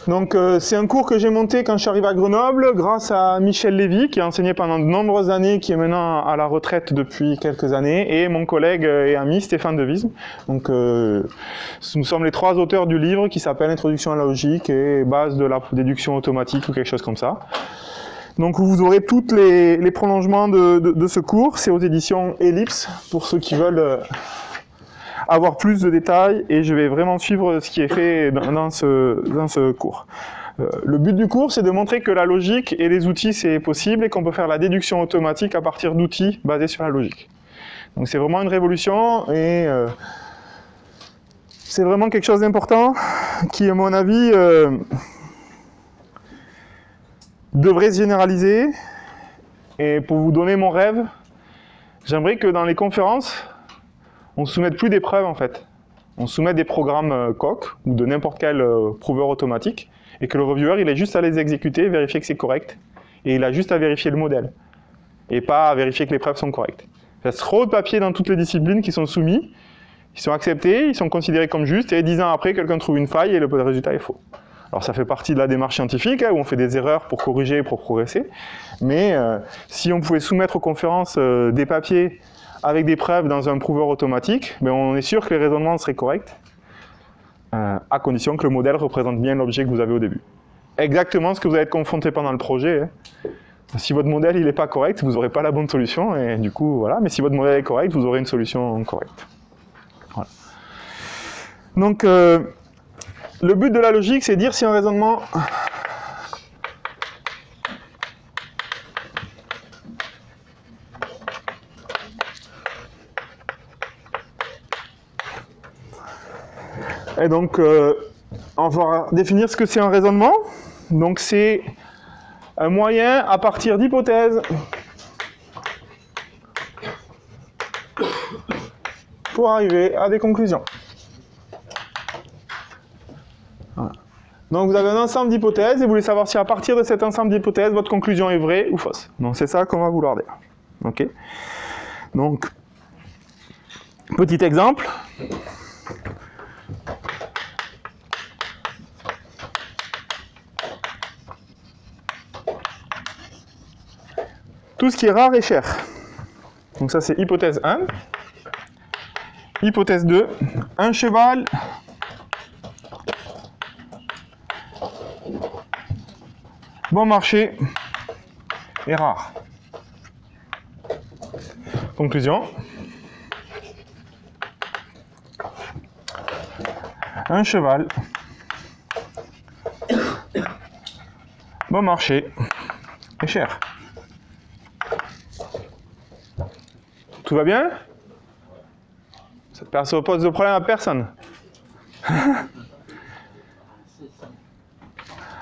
Donc c'est un cours que j'ai monté quand je suis arrivé à Grenoble grâce à Michel Lévy qui a enseigné pendant de nombreuses années, qui est maintenant à la retraite depuis quelques années, et mon collègue et ami Stéphane Devise. Donc nous sommes les 3 auteurs du livre qui s'appelle Introduction à la logique et base de la déduction automatique ou quelque chose comme ça. Donc vous aurez tous les prolongements de ce cours, c'est aux éditions Ellipse pour ceux qui veulent avoir plus de détails, et je vais vraiment suivre ce qui est fait dans ce cours. Le but du cours, c'est de montrer que la logique et les outils, c'est possible, et qu'on peut faire la déduction automatique à partir d'outils basés sur la logique. Donc c'est vraiment une révolution, et c'est vraiment quelque chose d'important qui, à mon avis, devrait se généraliser. Et pour vous donner mon rêve, j'aimerais que dans les conférences, on ne soumette plus des preuves en fait. On soumet des programmes COC ou de n'importe quel prouveur automatique, et que le reviewer il a juste à les exécuter, vérifier que c'est correct, et il a juste à vérifier le modèle, et pas à vérifier que les preuves sont correctes. Il y a trop de papiers dans toutes les disciplines qui sont soumis, ils sont acceptés, ils sont considérés comme justes, et 10 ans après, quelqu'un trouve une faille et le résultat est faux. Alors ça fait partie de la démarche scientifique, hein, où on fait des erreurs pour corriger et pour progresser, mais si on pouvait soumettre aux conférences des papiers avec des preuves dans un prouveur automatique, ben on est sûr que les raisonnements seraient corrects, à condition que le modèle représente bien l'objet que vous avez au début. Exactement ce que vous allez être confronté pendant le projet. Hein. Si votre modèle n'est pas correct, vous n'aurez pas la bonne solution, et du coup, voilà. Mais si votre modèle est correct, vous aurez une solution correcte. Voilà. Donc, le but de la logique, c'est de dire si un raisonnement... Et donc, on va définir ce que c'est un raisonnement. Donc, c'est un moyen à partir d'hypothèses pour arriver à des conclusions. Voilà. Donc, vous avez un ensemble d'hypothèses et vous voulez savoir si à partir de cet ensemble d'hypothèses, votre conclusion est vraie ou fausse. Donc, c'est ça qu'on va vouloir dire. OK ? Donc, petit exemple. Tout ce qui est rare est cher. Donc ça c'est hypothèse 1. Hypothèse 2. Un cheval bon marché est rare. Conclusion. Un cheval bon marché est cher. Tout va bien? Ça ne pose de problème à personne.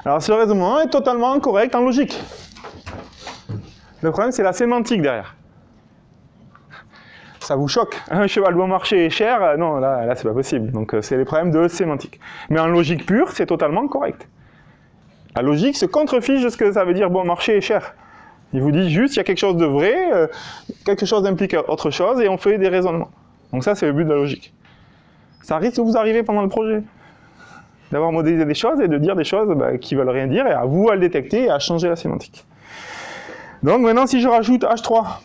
Alors ce raisonnement est totalement correct en logique. Le problème, c'est la sémantique derrière. Ça vous choque. Un cheval bon marché est cher, non, là c'est pas possible. Donc c'est les problèmes de sémantique. Mais en logique pure, c'est totalement correct. La logique se contrefiche de ce que ça veut dire bon marché est cher. Il vous dit juste, il y a quelque chose de vrai, quelque chose implique autre chose, et on fait des raisonnements. Donc ça, c'est le but de la logique. Ça risque de vous arriver pendant le projet. D'avoir modélisé des choses et de dire des choses qui ne veulent rien dire, et à vous à le détecter et à changer la sémantique. Donc maintenant, si je rajoute H3,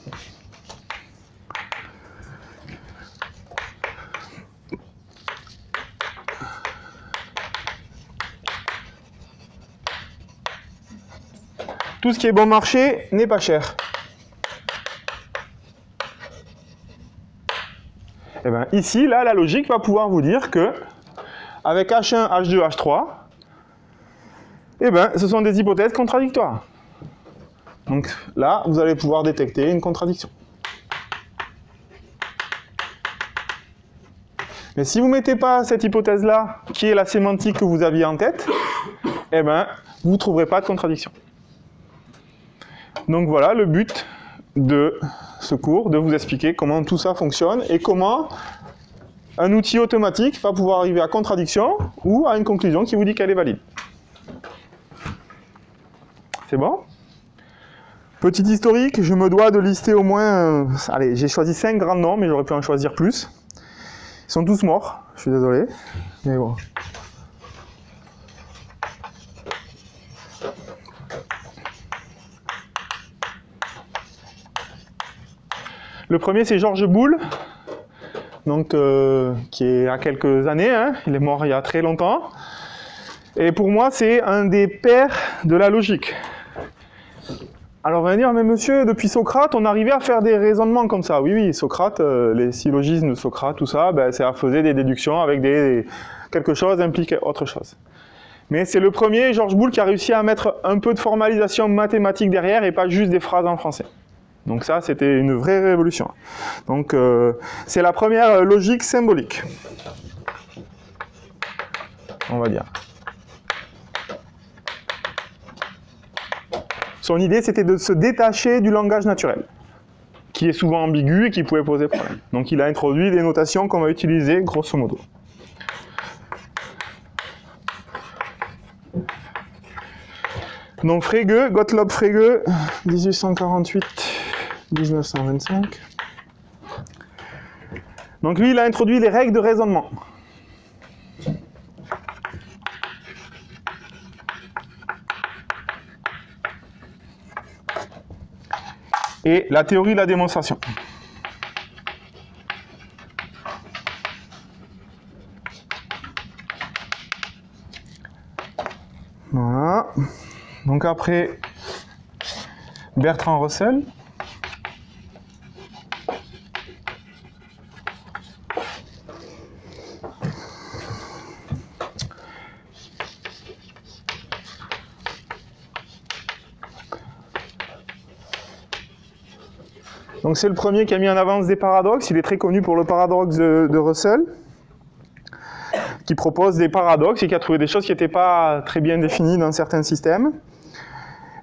tout ce qui est bon marché n'est pas cher. Et bien ici, là, la logique va pouvoir vous dire que avec H1, H2, H3, eh ben, ce sont des hypothèses contradictoires. Donc là, vous allez pouvoir détecter une contradiction. Mais si vous ne mettez pas cette hypothèse-là, qui est la sémantique que vous aviez en tête, eh ben, vous ne trouverez pas de contradiction. Donc voilà le but de ce cours, de vous expliquer comment tout ça fonctionne et comment un outil automatique va pouvoir arriver à contradiction ou à une conclusion qui vous dit qu'elle est valide. C'est bon? Petit historique, je me dois de lister au moins... allez, j'ai choisi 5 grands noms, mais j'aurais pu en choisir plus. Ils sont tous morts, je suis désolé. Mais bon. Le premier, c'est Georges Boole, donc, qui est à quelques années, hein, il est mort il y a très longtemps. Et pour moi, c'est un des pères de la logique. Alors on va dire, mais monsieur, depuis Socrate, on arrivait à faire des raisonnements comme ça. Oui, oui, Socrate, les syllogismes de Socrate, tout ça, ben, ça faisait des déductions avec quelque chose implique autre chose. Mais c'est le premier, Georges Boole, qui a réussi à mettre un peu de formalisation mathématique derrière et pas juste des phrases en français. Donc ça, c'était une vraie révolution. Donc c'est la première logique symbolique, on va dire. Son idée, c'était de se détacher du langage naturel, qui est souvent ambigu et qui pouvait poser problème. Donc il a introduit des notations qu'on va utiliser, grosso modo. Donc Frege, Gottlob Frege, 1848-1925. Donc lui, il a introduit les règles de raisonnement. Et la théorie de la démonstration. Voilà. Donc après, Bertrand Russell. Donc c'est le premier qui a mis en avance des paradoxes. Il est très connu pour le paradoxe de Russell, qui propose des paradoxes et qui a trouvé des choses qui n'étaient pas très bien définies dans certains systèmes.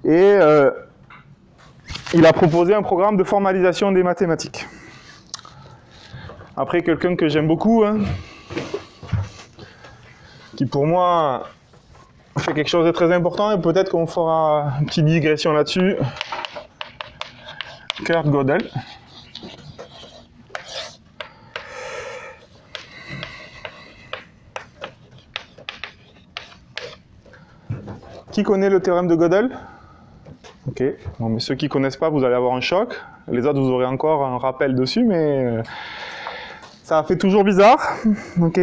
Et il a proposé un programme de formalisation des mathématiques. Après, quelqu'un que j'aime beaucoup, hein, qui pour moi fait quelque chose de très important, et peut-être qu'on fera une petite digression là-dessus, Kurt Gödel. Qui connaît le théorème de Gödel? Ok, bon, mais ceux qui ne connaissent pas, vous allez avoir un choc. Les autres, vous aurez encore un rappel dessus, mais ça fait toujours bizarre. Ok.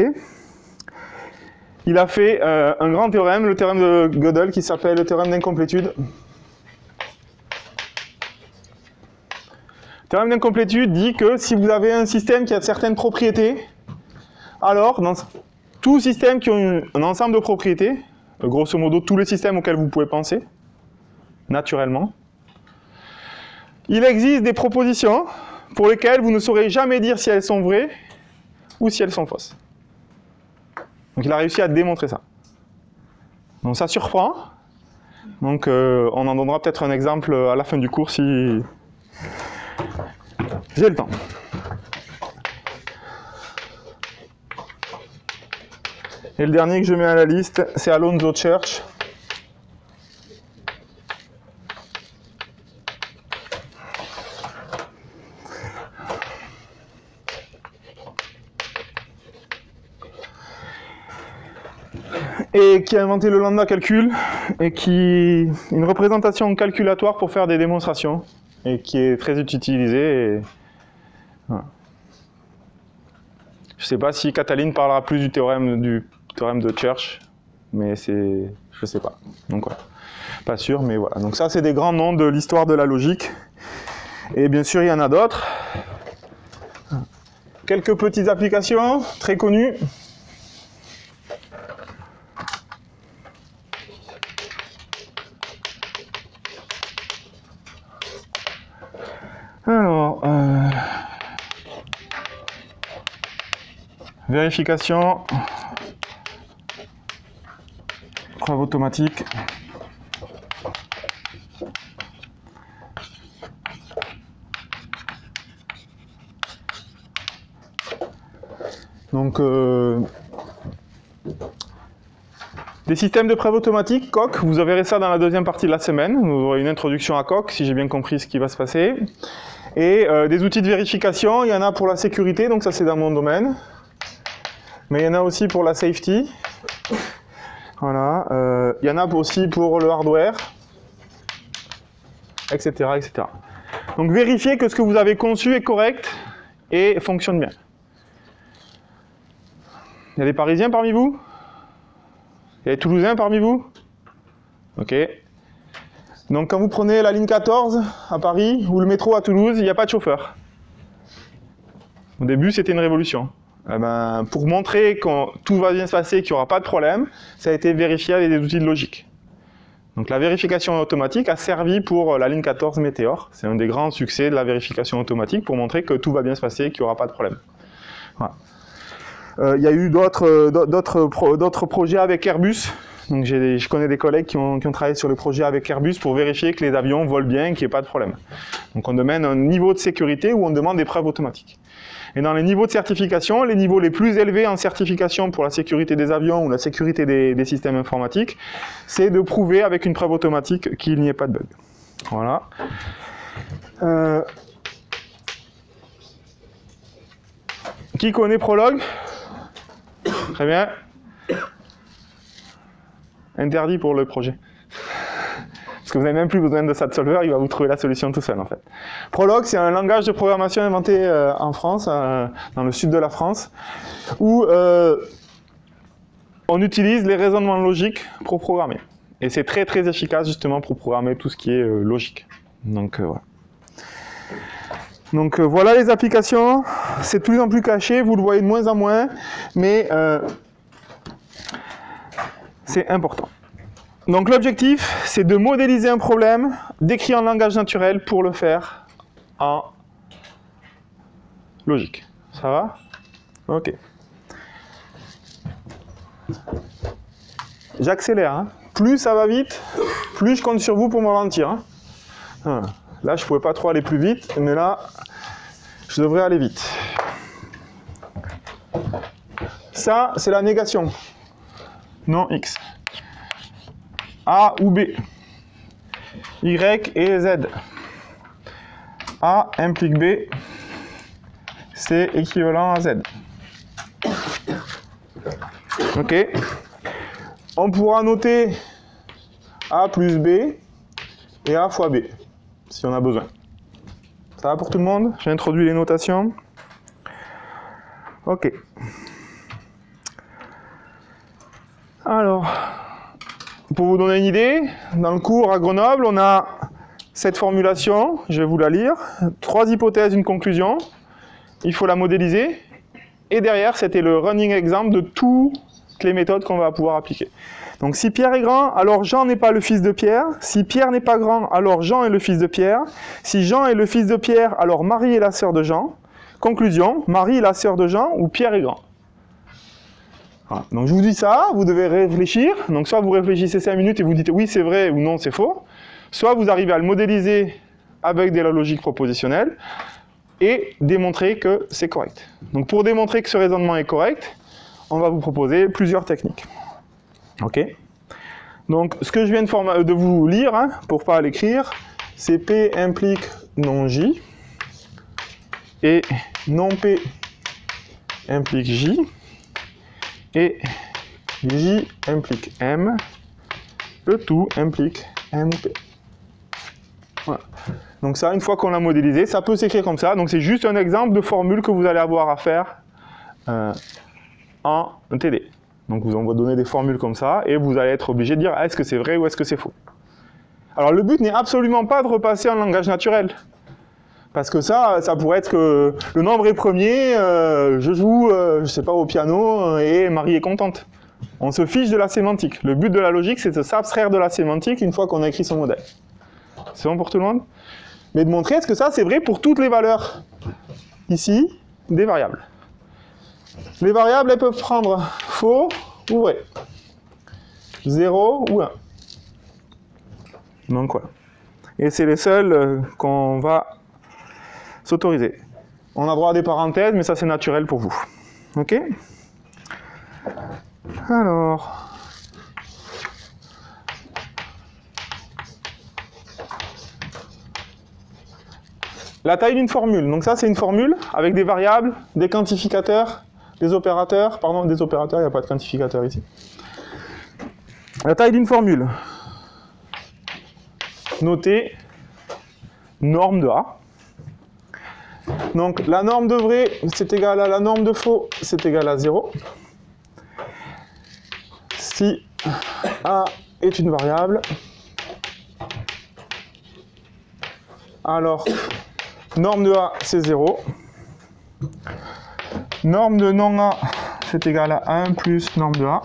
Il a fait un grand théorème, le théorème de Gödel, qui s'appelle le théorème d'incomplétude. Le théorème d'incomplétude dit que si vous avez un système qui a certaines propriétés, alors dans tout système qui a un ensemble de propriétés, grosso modo tous les systèmes auxquels vous pouvez penser, naturellement, il existe des propositions pour lesquelles vous ne saurez jamais dire si elles sont vraies ou si elles sont fausses. Donc il a réussi à démontrer ça. Donc ça surprend. Donc on en donnera peut-être un exemple à la fin du cours si j'ai le temps. Et le dernier que je mets à la liste, c'est Alonzo Church. Et qui a inventé le lambda calcul, et qui une représentation calculatoire pour faire des démonstrations, et qui est très utilisée. Et... Voilà. Je ne sais pas si Cataline parlera plus du théorème de Church, mais c'est, je sais pas. Donc voilà, pas sûr, mais voilà. Donc ça, c'est des grands noms de l'histoire de la logique. Et bien sûr, il y en a d'autres. Quelques petites applications très connues. Alors, vérification, preuve automatique. Donc, des systèmes de preuve automatique, Coq, vous verrez ça dans la deuxième partie de la semaine. Vous aurez une introduction à Coq, si j'ai bien compris ce qui va se passer. Et des outils de vérification, il y en a pour la sécurité, donc ça c'est dans mon domaine. Mais il y en a aussi pour la safety. Voilà. Il y en a aussi pour le hardware, etc., etc. Donc vérifiez que ce que vous avez conçu est correct et fonctionne bien. Il y a des Parisiens parmi vous? Il y a des Toulousains parmi vous? Ok. Donc quand vous prenez la ligne 14 à Paris ou le métro à Toulouse, il n'y a pas de chauffeur. Au début, c'était une révolution. Eh ben, pour montrer que tout va bien se passer, qu'il n'y aura pas de problème, ça a été vérifié avec des outils de logique. Donc la vérification automatique a servi pour la ligne 14 Météor. C'est un des grands succès de la vérification automatique pour montrer que tout va bien se passer, qu'il n'y aura pas de problème. Voilà. Il y a eu d'autres projets avec Airbus. Donc je connais des collègues qui ont travaillé sur le projet avec Airbus pour vérifier que les avions volent bien et qu'il n'y ait pas de problème. Donc on demande un niveau de sécurité où on demande des preuves automatiques. Et dans les niveaux de certification, les niveaux les plus élevés en certification pour la sécurité des avions ou la sécurité des systèmes informatiques, c'est de prouver avec une preuve automatique qu'il n'y ait pas de bug. Voilà. Qui connaît Prolog? Très bien. Interdit pour le projet. Parce que vous n'avez même plus besoin de SAT Solver, il va vous trouver la solution tout seul en fait. Prolog, c'est un langage de programmation inventé en France, dans le sud de la France, où on utilise les raisonnements logiques pour programmer. Et c'est très très efficace justement pour programmer tout ce qui est logique. Donc voilà. Donc voilà les applications, c'est de plus en plus caché, vous le voyez de moins en moins, mais c'est important. Donc l'objectif, c'est de modéliser un problème, d'écrire en langage naturel pour le faire en logique. Ça va? Ok. J'accélère. Hein. Plus ça va vite, plus je compte sur vous pour me ralentir. Hein. Voilà. Là, je ne pouvais pas trop aller plus vite, mais là, je devrais aller vite. Ça, c'est la négation. Non X. A ou B. Y et Z. A implique B. C'est équivalent à Z. Ok. On pourra noter A plus B et A fois B, si on a besoin. Ça va pour tout le monde? J'ai introduit les notations. Ok. Alors, pour vous donner une idée, dans le cours à Grenoble, on a cette formulation, je vais vous la lire. 3 hypothèses, une conclusion. Il faut la modéliser. Et derrière, c'était le running exemple de toutes les méthodes qu'on va pouvoir appliquer. Donc si Pierre est grand, alors Jean n'est pas le fils de Pierre. Si Pierre n'est pas grand, alors Jean est le fils de Pierre. Si Jean est le fils de Pierre, alors Marie est la sœur de Jean. Conclusion, Marie est la sœur de Jean ou Pierre est grand. Voilà. Donc je vous dis ça, vous devez réfléchir. Donc soit vous réfléchissez 5 minutes et vous dites oui c'est vrai ou non c'est faux. Soit vous arrivez à le modéliser avec de la logique propositionnelle et démontrer que c'est correct. Donc pour démontrer que ce raisonnement est correct, on va vous proposer plusieurs techniques. Ok? Donc ce que je viens de vous lire, hein, pour ne pas l'écrire, c'est P implique non J et non P implique J et J implique M, le tout implique M ou P. Voilà. Donc ça, une fois qu'on l'a modélisé, ça peut s'écrire comme ça. Donc c'est juste un exemple de formule que vous allez avoir à faire en TD. Donc on va donner des formules comme ça et vous allez être obligé de dire est-ce que c'est vrai ou est-ce que c'est faux. Alors le but n'est absolument pas de repasser en langage naturel. Parce que ça pourrait être que le nombre est premier, je joue, je sais pas, au piano et Marie est contente. On se fiche de la sémantique. Le but de la logique, c'est de s'abstraire de la sémantique une fois qu'on a écrit son modèle. C'est bon pour tout le monde? Mais de montrer est-ce que ça c'est vrai pour toutes les valeurs, ici, des variables. Les variables, elles peuvent prendre faux ou vrai. 0 ou 1. Donc voilà. Et c'est les seuls qu'on va s'autoriser. On a droit à des parenthèses, mais ça c'est naturel pour vous. Ok? Alors... la taille d'une formule. Donc ça c'est une formule avec des variables, des quantificateurs, des opérateurs. Pardon, des opérateurs, il n'y a pas de quantificateur ici. La taille d'une formule. Notez norme de A. Donc la norme de vrai, c'est égal à la norme de faux, c'est égal à 0. Si A est une variable, alors norme de A c'est 0. Norme de non A c'est égal à 1 plus norme de A.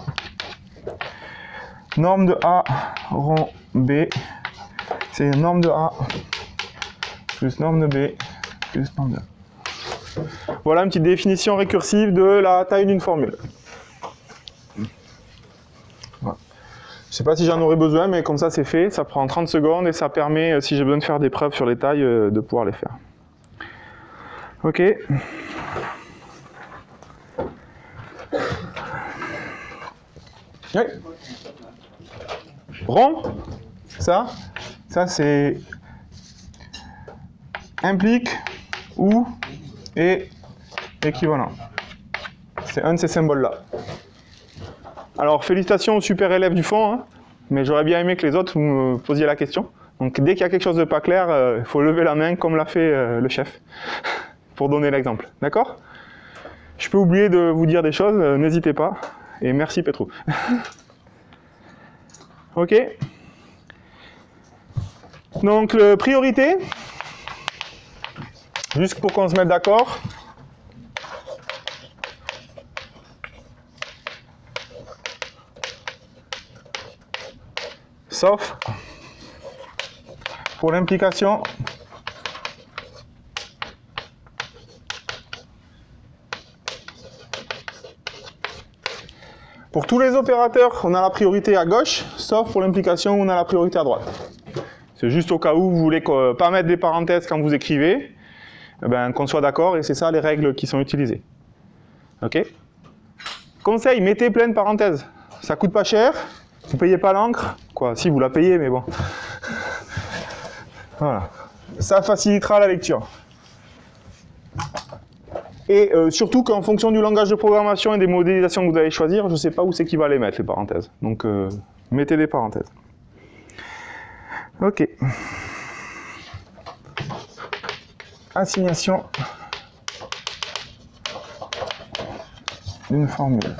Norme de A rond B, c'est norme de A plus norme de B plus norme de A. Voilà une petite définition récursive de la taille d'une formule. Voilà. Je ne sais pas si j'en aurais besoin, mais comme ça c'est fait, ça prend 30 secondes et ça permet, si j'ai besoin de faire des preuves sur les tailles, de pouvoir les faire. Ok. Oui. Rond, ça c'est implique ou et équivalent. C'est un de ces symboles-là. Alors félicitations aux super élèves du fond, hein, mais j'aurais bien aimé que les autres vous me posiez la question. Donc dès qu'il y a quelque chose de pas clair, il faut lever la main comme l'a fait le chef, pour donner l'exemple. D'accord? Je peux oublier de vous dire des choses, n'hésitez pas. Et merci Petrou. Ok. Donc priorité, juste pour qu'on se mette d'accord. Sauf pour l'implication pour tous les opérateurs, on a la priorité à gauche, sauf pour l'implication où on a la priorité à droite. C'est juste au cas où vous voulez pas mettre des parenthèses quand vous écrivez, eh ben, qu'on soit d'accord, et c'est ça les règles qui sont utilisées. Ok? Conseil, mettez plein de parenthèses. Ça coûte pas cher, vous payez pas l'encre. Quoi, si vous la payez, mais bon. Voilà. Ça facilitera la lecture. Et surtout qu'en fonction du langage de programmation et des modélisations que vous allez choisir, je ne sais pas où c'est qu'il va les mettre, les parenthèses. Donc, mettez des parenthèses. Ok. Assignation d'une formule.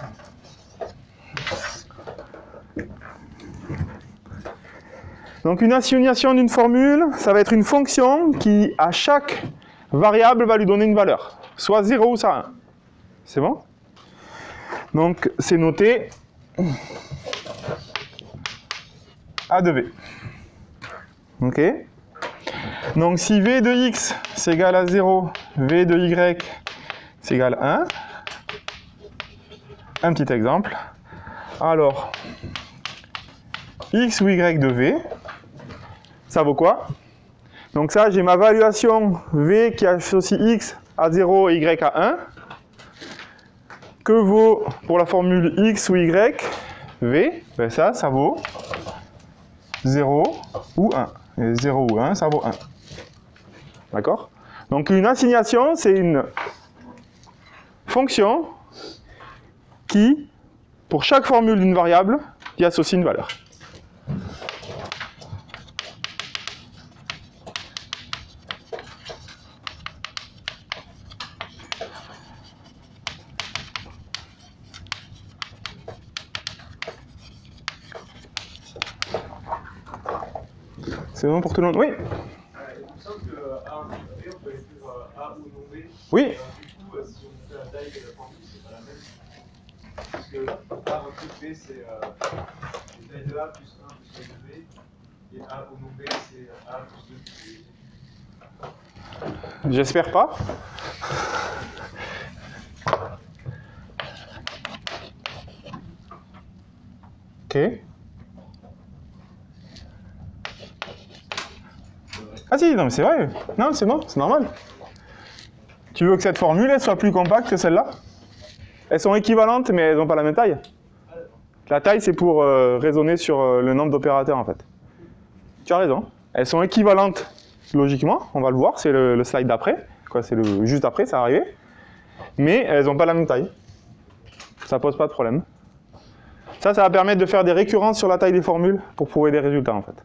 Donc, une assignation d'une formule, ça va être une fonction qui, à chaque variable, va lui donner une valeur. Soit 0 ou soit 1. C'est bon? Donc, c'est noté A de V. Ok? Donc, si V de X, c'est égal à 0, V de Y, c'est égal à 1, un petit exemple. Alors, x ou y de v, ça vaut quoi? Donc ça, j'ai ma valuation v qui associe x à 0 et y à 1, que vaut pour la formule x ou y v, ben ça vaut 0 ou 1. Et 0 ou 1, ça vaut 1. D'accord? Donc une assignation, c'est une fonction qui, pour chaque formule d'une variable, y associe une valeur. C'est bon pour tout le monde? Oui. Il me semble que A ou B, on peut écrire A ou non B. Oui. Du coup, si on fait la taille de la formule, c'est pas la même. Parce que A recul B, c'est taille de A plus 1 plus taille de B. Et A ou non B, c'est A plus 2 plus B. J'espère pas. Ok. Ah si, non mais c'est vrai. Non, c'est bon, c'est normal. Tu veux que cette formule elle soit plus compacte que celle-là? Elles sont équivalentes, mais elles n'ont pas la même taille. La taille, c'est pour raisonner sur le nombre d'opérateurs, en fait. Tu as raison. Elles sont équivalentes logiquement, on va le voir, c'est le slide d'après. C'est juste après, ça arrivé. Mais elles n'ont pas la même taille. Ça pose pas de problème. Ça va permettre de faire des récurrences sur la taille des formules pour prouver des résultats, en fait.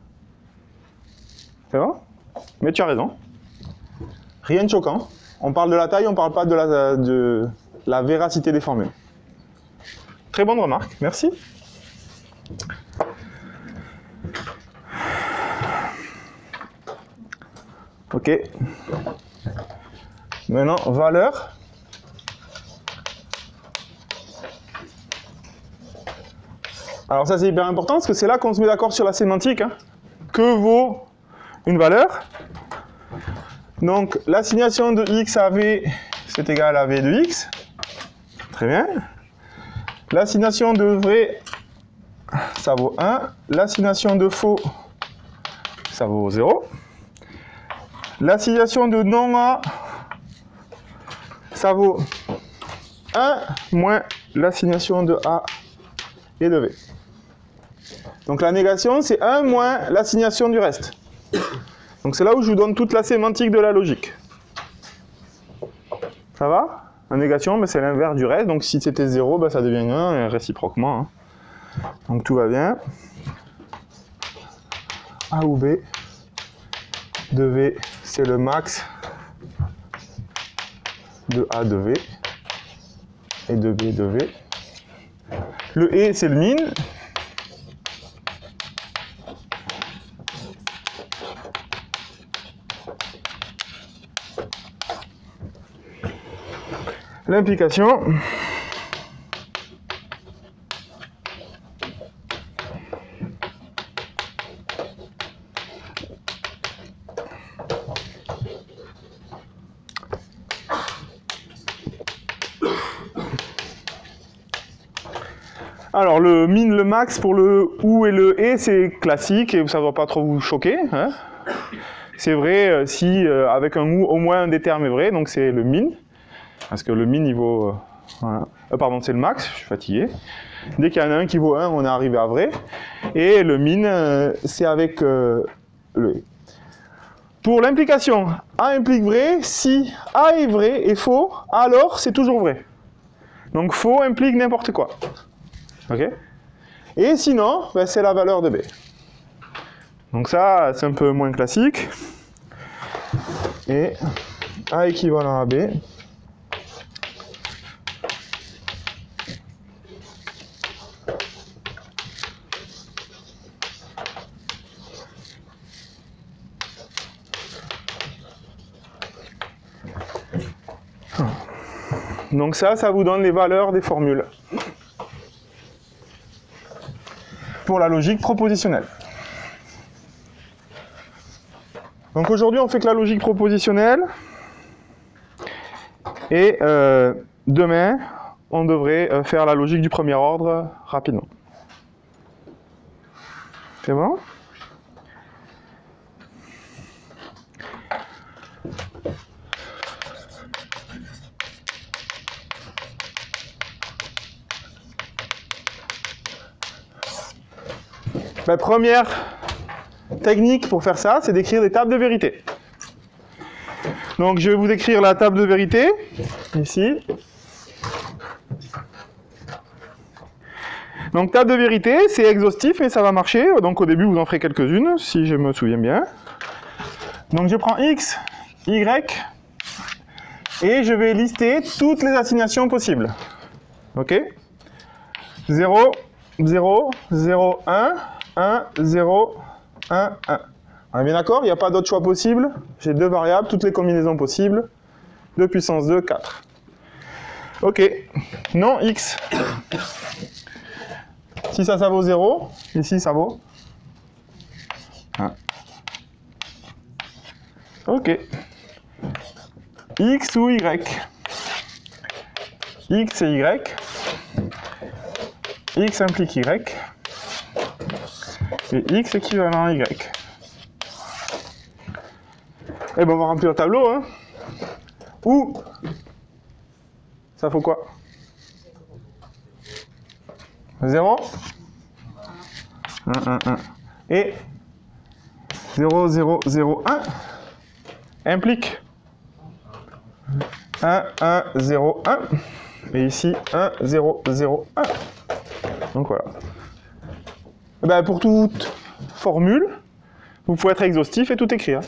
C'est bon? Mais tu as raison. Rien de choquant. On parle de la taille, on ne parle pas de la véracité des formules. Très bonne remarque, merci. Ok. Maintenant, valeur. Alors ça c'est hyper important parce que c'est là qu'on se met d'accord sur la sémantique. Hein. Que vaut une valeur? Donc l'assignation de x à v, c'est égal à v de x. Très bien. L'assignation de vrai, ça vaut 1. L'assignation de faux, ça vaut 0. L'assignation de non A, ça vaut 1 moins l'assignation de A et de V. Donc la négation, c'est 1 moins l'assignation du reste. Donc c'est là où je vous donne toute la sémantique de la logique. Ça va? La négation, ben, c'est l'inverse du reste. Donc si c'était 0, ben, ça devient 1 et réciproquement. Hein. Donc tout va bien. A ou B de V, c'est le max de A de V et de B de V. Le E, c'est le min. L'implication. Alors le min, le max pour le ou et le et, c'est classique et ça ne doit pas trop vous choquer. Hein. C'est vrai si avec un ou, au moins un des termes est vrai, donc c'est le min. Parce que le min, il vaut... voilà. Pardon, c'est le max, je suis fatigué. Dès qu'il y en a un qui vaut 1, on est arrivé à vrai. Et le min, c'est avec le et. Pour l'implication, A implique vrai, si A est vrai et faux, alors c'est toujours vrai. Donc faux implique n'importe quoi. Ok? Et sinon, ben, c'est la valeur de B. Donc ça, c'est un peu moins classique. Et A équivalent à B. Donc ça vous donne les valeurs des formules. Pour la logique propositionnelle. Donc aujourd'hui, on fait que la logique propositionnelle. Et demain, on devrait faire la logique du premier ordre rapidement. C'est bon? La première technique pour faire ça, c'est d'écrire des tables de vérité. Donc je vais vous écrire la table de vérité, ici. Donc table de vérité, c'est exhaustif et ça va marcher. Donc au début, vous en ferez quelques-unes, si je me souviens bien. Donc je prends X, Y, et je vais lister toutes les assignations possibles. OK? 0, 0, 0, 1, 1, 0, 1, 1. On est bien d'accord? Il n'y a pas d'autre choix possible. J'ai deux variables, toutes les combinaisons possibles. 2 puissance 2, 4. OK. Non X. Si ça vaut 0, ici ça vaut 1. OK. X ou Y? X et Y. X implique Y. Et X équivalent à Y. Eh ben on va remplir le tableau, hein. Ou ça faut quoi? 0 1, 1, 1. Et 0, 0, 0, 1 implique 1, 1, 0, 1. Et ici 1, 0, 0, 1. Donc voilà. Et ben, pour toute formule, vous pouvez être exhaustif et tout écrire.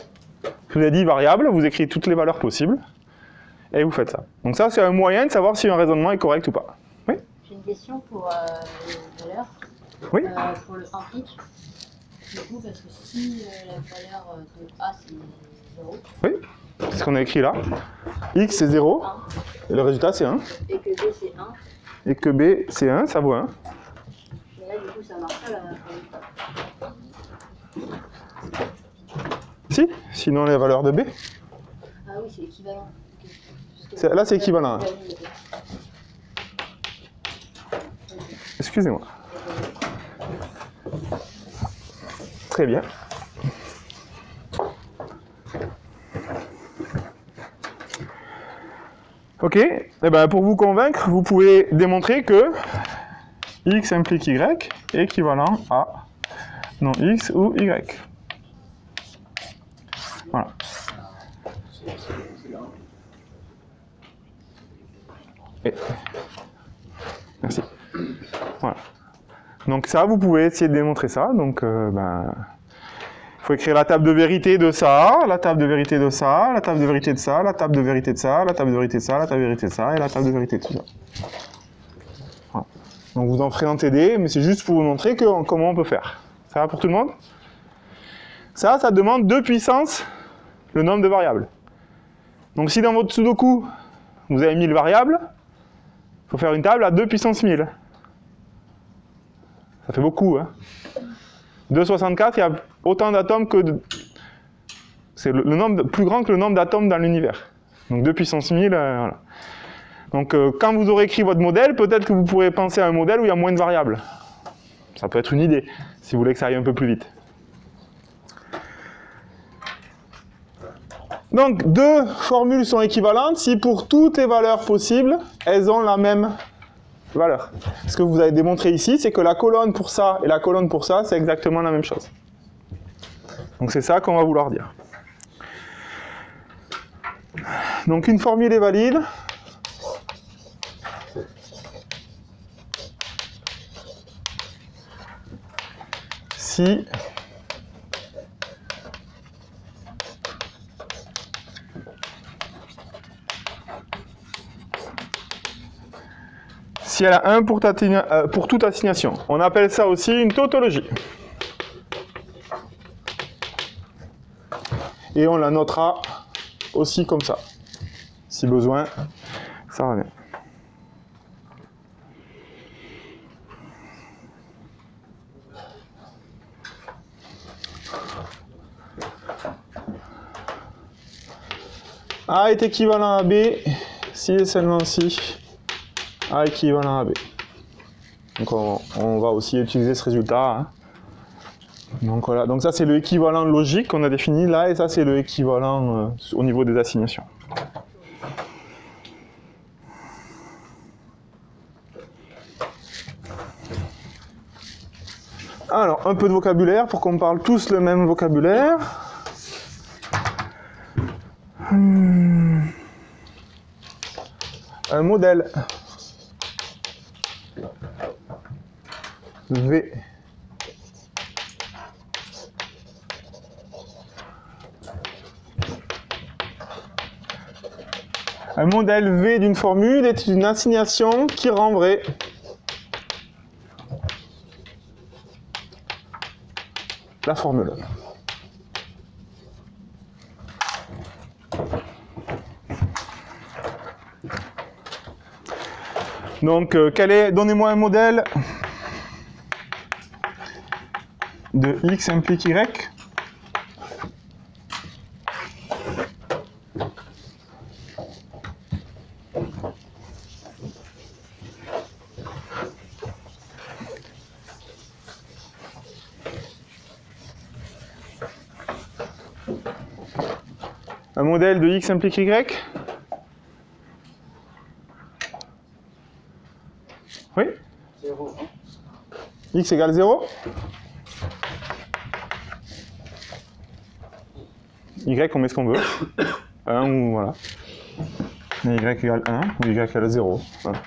Je vous ai dit variable, vous écrivez toutes les valeurs possibles, et vous faites ça. Donc ça, c'est un moyen de savoir si un raisonnement est correct ou pas. Oui? J'ai une question pour les valeurs. Oui. Pour le implique. Du coup, parce que si la valeur de A, c'est 0. Oui, c'est ce qu'on a écrit là. X, c'est 0, 1. et le résultat, c'est 1. Et que B, c'est 1. Et que B, c'est 1, ça vaut 1. Et là, du coup, ça marche pas, là. Si, sinon les valeurs de B. Ah oui, c'est équivalent. Là, c'est équivalent. Excusez-moi. Très bien. Ok, eh ben, pour vous convaincre, vous pouvez démontrer que X implique Y est équivalent à non X ou Y. Voilà. Et... Merci. Voilà. Donc ça, vous pouvez essayer de démontrer ça. Donc, il faut écrire la table de vérité de ça, la table de vérité de ça, la table de vérité de ça, la table de vérité de ça, la table de vérité de ça, la table de vérité de ça, et la table de vérité de tout ça. Voilà. Donc vous en ferez en TD, mais c'est juste pour vous montrer comment on peut faire. Ça va pour tout le monde? Ça demande 2 puissance le nombre de variables. Donc si dans votre Sudoku, vous avez 1000 variables, il faut faire une table à 2 puissance 1000. Ça fait beaucoup, hein. 2,64, il y a autant d'atomes que... C'est le nombre plus grand que le nombre d'atomes dans l'univers. Donc 2 puissance 1000, voilà. Donc quand vous aurez écrit votre modèle, peut-être que vous pourrez penser à un modèle où il y a moins de variables. Ça peut être une idée, si vous voulez que ça aille un peu plus vite. Donc, deux formules sont équivalentes si pour toutes les valeurs possibles, elles ont la même valeur. Ce que vous avez démontré ici, c'est que la colonne pour ça et la colonne pour ça, c'est exactement la même chose. Donc c'est ça qu'on va vouloir dire. Donc une formule est valide si elle a 1 pour toute assignation. On appelle ça aussi une tautologie. Et on la notera aussi comme ça. Si besoin, ça revient. A est équivalent à B si et seulement si A équivalent à B. Donc on va aussi utiliser ce résultat. Hein. Donc voilà, donc ça c'est le équivalent logique qu'on a défini là, et ça c'est le équivalent au niveau des assignations. Alors, un peu de vocabulaire pour qu'on parle tous le même vocabulaire. Un modèle V un modèle V d'une formule est une assignation qui rend vrai la formule. Donc, donnez-moi un modèle de X implique Y. Un modèle de X implique Y. Oui? 0. X égale 0. Y, on met ce qu'on veut. 1 ou voilà. Y égale 1 ou Y égale 0. Voilà.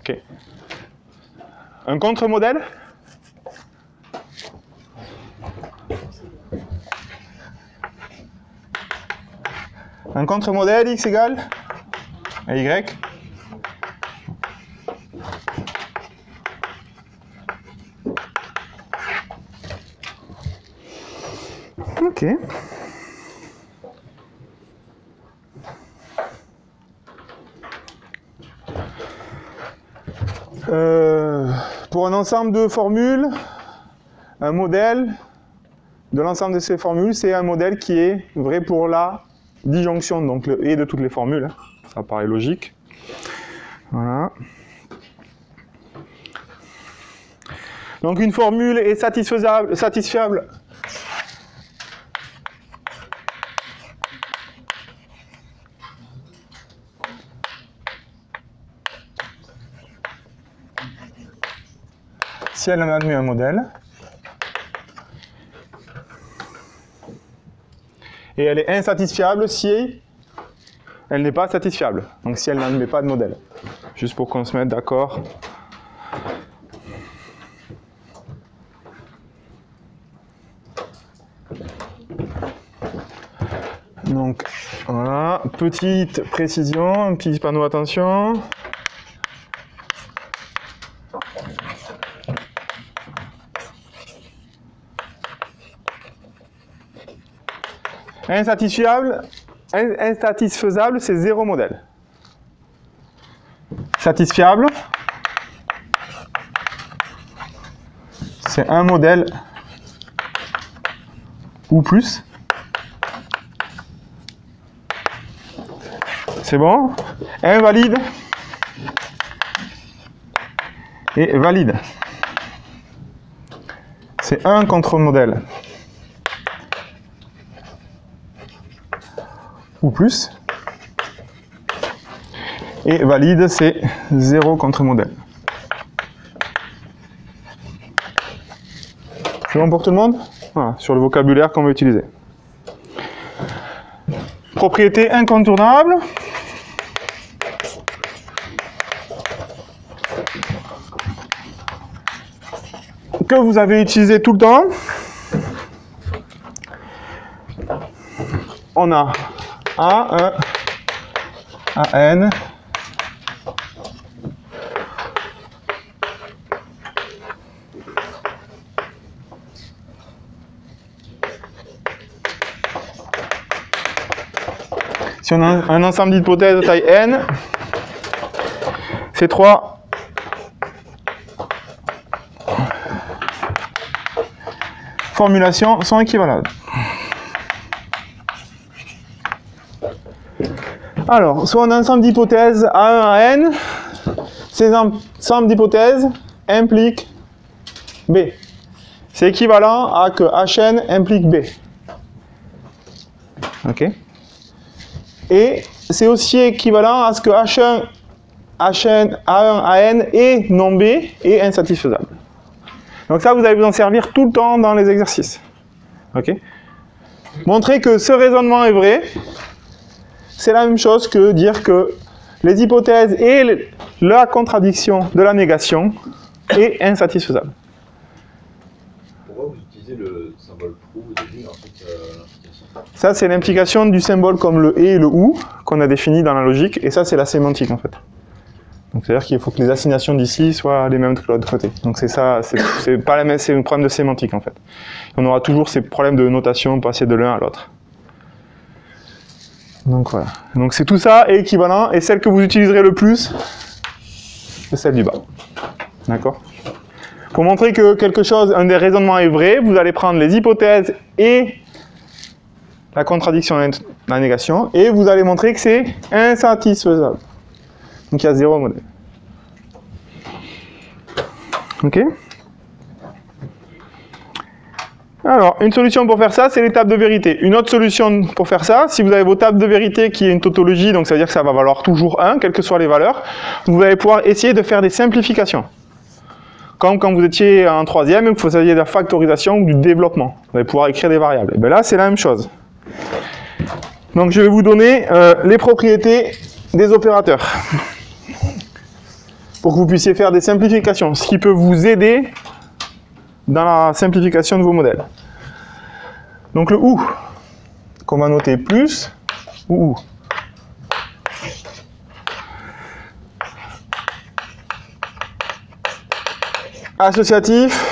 Ok. Un contre-modèle? Un contre-modèle, X égale à Y. Ok. Pour un ensemble de formules, un modèle de l'ensemble de ces formules, c'est un modèle qui est vrai pour la disjonction, donc le et de toutes les formules. Ça paraît logique. Voilà. Donc une formule est satisfiable. Si elle en admet un modèle. Et elle est insatisfiable si elle n'est pas satisfiable. Donc si elle n'admet pas de modèle. Juste pour qu'on se mette d'accord. Donc voilà, petite précision, un petit panneau attention. Insatisfaisable, c'est 0 modèle. Satisfiable, c'est un modèle ou plus. C'est bon. Invalide et valide. C'est un contre-modèle. Ou plus. Et valide, c'est 0 contre-modèle. C'est bon pour tout le monde? Voilà, sur le vocabulaire qu'on va utiliser. Propriété incontournable. Que vous avez utilisé tout le temps. On a A1, AN, si on a un ensemble d'hypothèses de taille n, ces trois formulations sont équivalentes. Alors, soit un ensemble d'hypothèses A1 à N, ces ensembles d'hypothèses impliquent B. C'est équivalent à que HN implique B. Ok. Et c'est aussi équivalent à ce que H1, A1, AN est non B et insatisfaisable. Donc ça, vous allez vous en servir tout le temps dans les exercices. Ok. Montrer que ce raisonnement est vrai, c'est la même chose que dire que les hypothèses et la contradiction de la négation est insatisfaisable. Pourquoi vous utilisez le symbole trou au début et ensuite l'implication? Ça, c'est l'implication du symbole comme le et le ou qu'on a défini dans la logique, et ça, c'est la sémantique en fait. Donc c'est-à-dire qu'il faut que les assignations d'ici soient les mêmes que de l'autre côté. Donc c'est ça, c'est pas la même, c'est un problème de sémantique en fait. On aura toujours ces problèmes de notation, passer de l'un à l'autre. Donc voilà. Donc c'est tout ça est équivalent, et celle que vous utiliserez le plus, c'est celle du bas. D'accord? Pour montrer que quelque chose, un des raisonnements est vrai, vous allez prendre les hypothèses et la contradiction, la négation, et vous allez montrer que c'est insatisfaisable. Donc il y a 0 modèle. Ok? Alors, une solution pour faire ça, c'est les tables de vérité. Une autre solution pour faire ça, si vous avez vos tables de vérité qui est une tautologie, donc ça veut dire que ça va valoir toujours 1, quelles que soient les valeurs, vous allez pouvoir essayer de faire des simplifications. Comme quand vous étiez en troisième et que vous faisiez de la factorisation ou du développement. Vous allez pouvoir écrire des variables. Et bien là, c'est la même chose. Donc je vais vous donner les propriétés des opérateurs pour que vous puissiez faire des simplifications, ce qui peut vous aider dans la simplification de vos modèles. Donc le OU, qu'on va noter plus, ou OU. Associatif,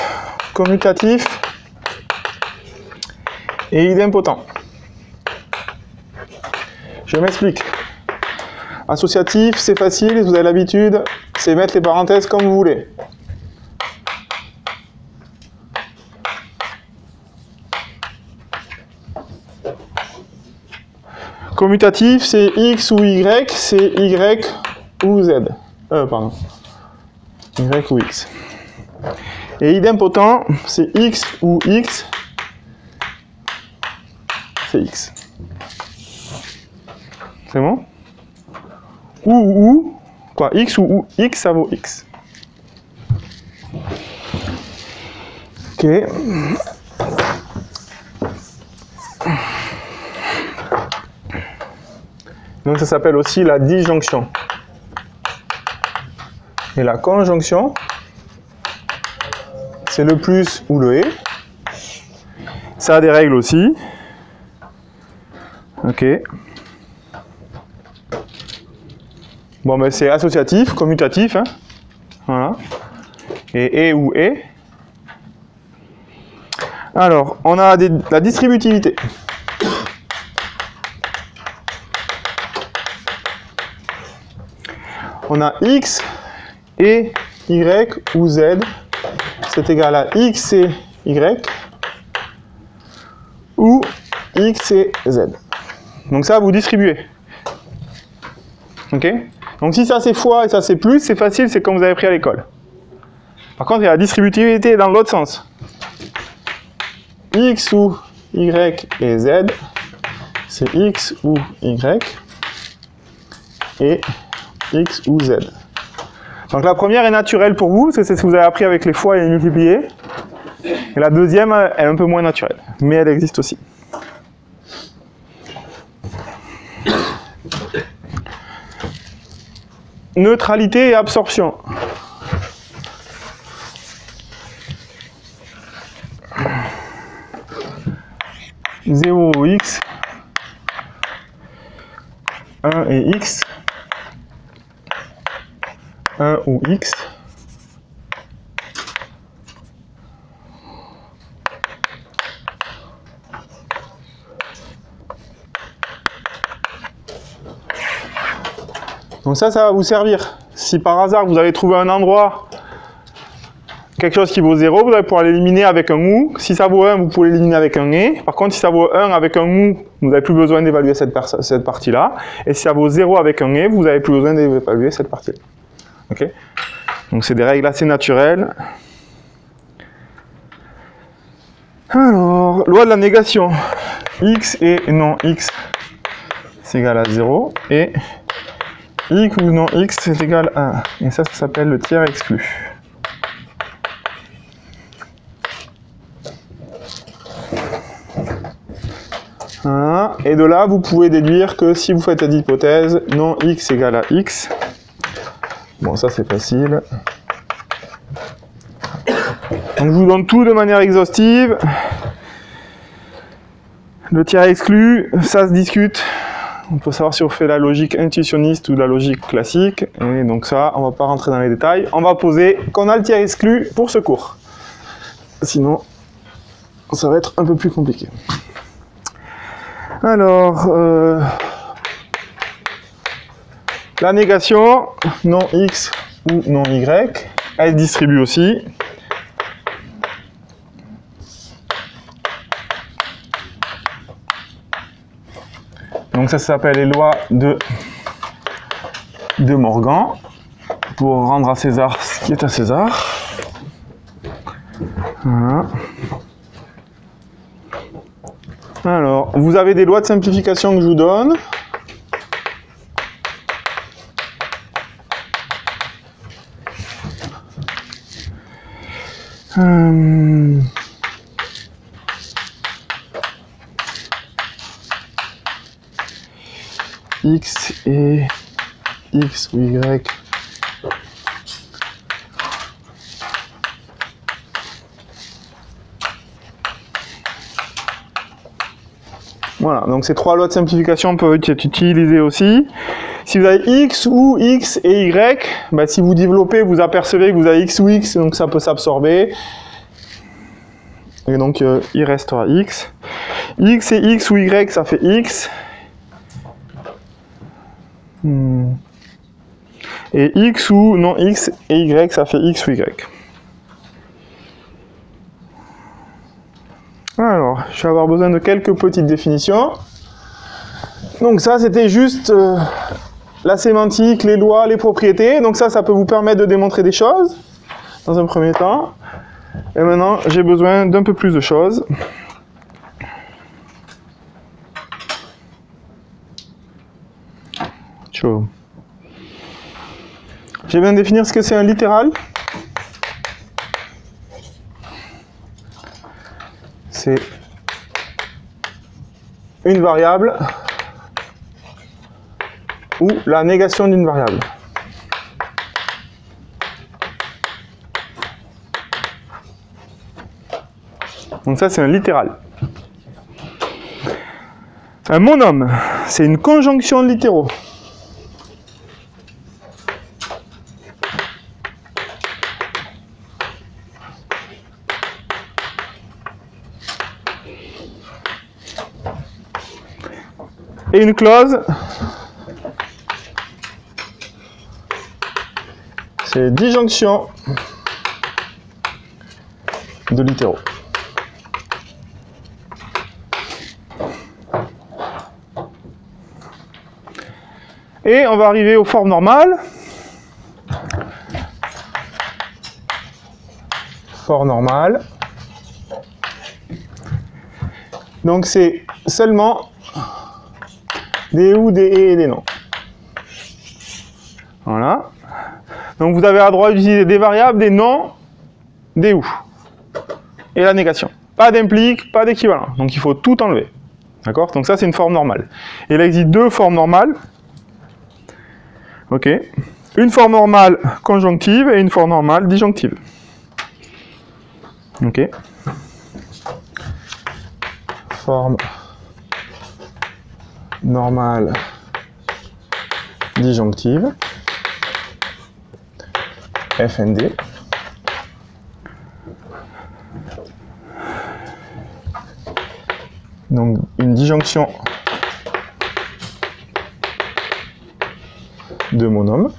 commutatif et idempotent. Je m'explique. Associatif, c'est facile, vous avez l'habitude, c'est mettre les parenthèses comme vous voulez. Commutatif, c'est X ou Y, c'est Y ou Z. Pardon. Y ou X. Et idempotent, c'est X ou X, c'est X. C'est bon? Ou, quoi, X ou X, ça vaut X. Ok. Donc ça s'appelle aussi la disjonction. Et la conjonction, c'est le plus ou le et. Ça a des règles aussi. Ok. Bon, ben c'est associatif, commutatif. Hein. Voilà. Et ou et. Alors, on a la distributivité. On a X et Y ou Z. C'est égal à X et Y ou X et Z. Donc ça, vous distribuez. Ok? Donc si ça c'est fois et ça c'est plus, c'est facile, c'est comme vous avez pris à l'école. Par contre, il y a la distributivité dans l'autre sens. X ou Y et Z, c'est X ou Y et X ou Z. Donc la première est naturelle pour vous, c'est ce que vous avez appris avec les fois et les multipliés. Et la deuxième est un peu moins naturelle, mais elle existe aussi. Neutralité et absorption. Zéro X, 1 et X, 1 ou X, donc ça va vous servir. Si par hasard vous avez trouvé un endroit, quelque chose qui vaut 0, vous allez pouvoir l'éliminer avec un OU. Si ça vaut 1, vous pouvez l'éliminer avec un et. Par contre, si ça vaut 1 avec un OU, vous n'avez plus besoin d'évaluer cette partie-là. Et si ça vaut 0 avec un et, vous n'avez plus besoin d'évaluer cette partie-là. Ok? Donc c'est des règles assez naturelles. Alors, loi de la négation. X et non X, c'est égal à 0. Et X ou non X, c'est égal à 1. Et ça s'appelle le tiers exclu. Voilà. Et de là, vous pouvez déduire que si vous faites cette hypothèse, non X égale à X. Bon, ça c'est facile. Donc je vous donne tout de manière exhaustive. Le tiers exclu, ça se discute. On peut savoir si on fait la logique intuitionniste ou la logique classique. Et donc ça, on ne va pas rentrer dans les détails. On va poser qu'on a le tiers exclu pour ce cours. Sinon, ça va être un peu plus compliqué. Alors, la négation, non X ou non Y, elle se distribue aussi. Donc ça s'appelle les lois de Morgan, pour rendre à César ce qui est à César. Voilà. Alors, vous avez des lois de simplification que je vous donne. X et X ou Y. Voilà, donc ces trois lois de simplification peuvent être utilisées aussi. Si vous avez X ou X et Y, bah, si vous développez, vous apercevez que vous avez X ou X, donc ça peut s'absorber. Et donc il restera X. X et X ou Y, ça fait X. Et X ou non X et Y, ça fait X ou Y. Alors, je vais avoir besoin de quelques petites définitions. Donc ça, c'était juste la sémantique, les lois, les propriétés. Donc ça peut vous permettre de démontrer des choses, dans un premier temps. Et maintenant, j'ai besoin d'un peu plus de choses. J'ai besoin de définir ce que c'est un littéral. C'est une variable ou la négation d'une variable. Donc ça, c'est un littéral. Un monôme, c'est une conjonction de littéraux. Et une clause, c'est disjonction de littéraux. Et on va arriver aux formes normales. Forme normale. Donc c'est seulement des ou, des et des non. Voilà. Donc vous avez le droit d'utiliser des variables, des non, des ou. Et la négation. Pas d'implique, pas d'équivalent. Donc il faut tout enlever. D'accord? Donc ça c'est une forme normale. Et il existe deux formes normales. Ok. Une forme normale conjonctive et une forme normale disjonctive. Ok. Forme normale disjonctive, FND. Donc une disjonction de monôme.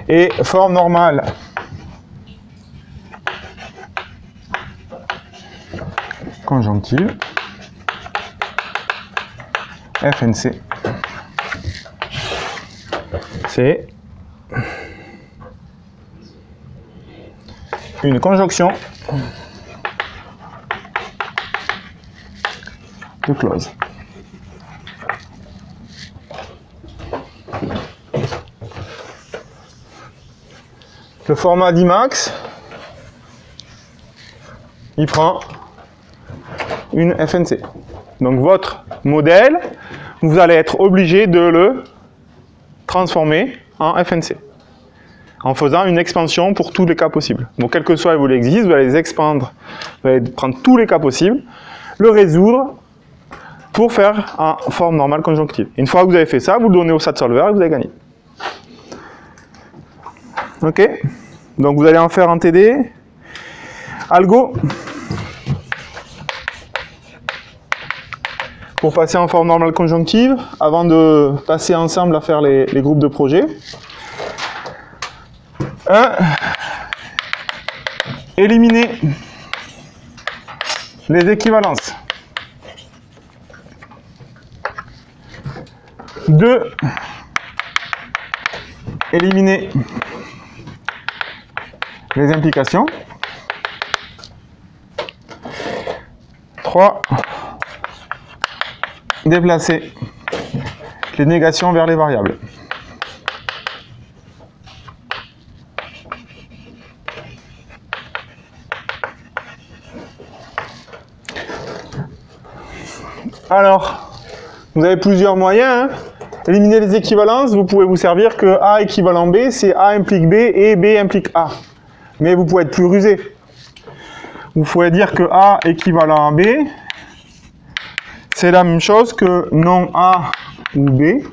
Et forme normale conjonctive, FNC. c'est une conjonction de clauses. Le format d'Emacs, il prend une FNC. Donc votre modèle, vous allez être obligé de le transformer en FNC, en faisant une expansion pour tous les cas possibles. Donc quel que soit les volets existent, vous allez les expandre, vous allez prendre tous les cas possibles, le résoudre pour faire en forme normale conjonctive. Une fois que vous avez fait ça, vous le donnez au SAT-solver et vous avez gagné. Ok, donc vous allez en faire un TD. Algo. Pour passer en forme normale conjonctive, avant de passer ensemble à faire les groupes de projets. 1. Éliminer les équivalences. 2. Éliminer les implications. 3. Déplacer les négations vers les variables. Alors, vous avez plusieurs moyens. Éliminer les équivalences, vous pouvez vous servir que A équivalent B, c'est A implique B et B implique A. Mais vous pouvez être plus rusé. Vous pouvez dire que A équivalent à B, c'est la même chose que non A ou B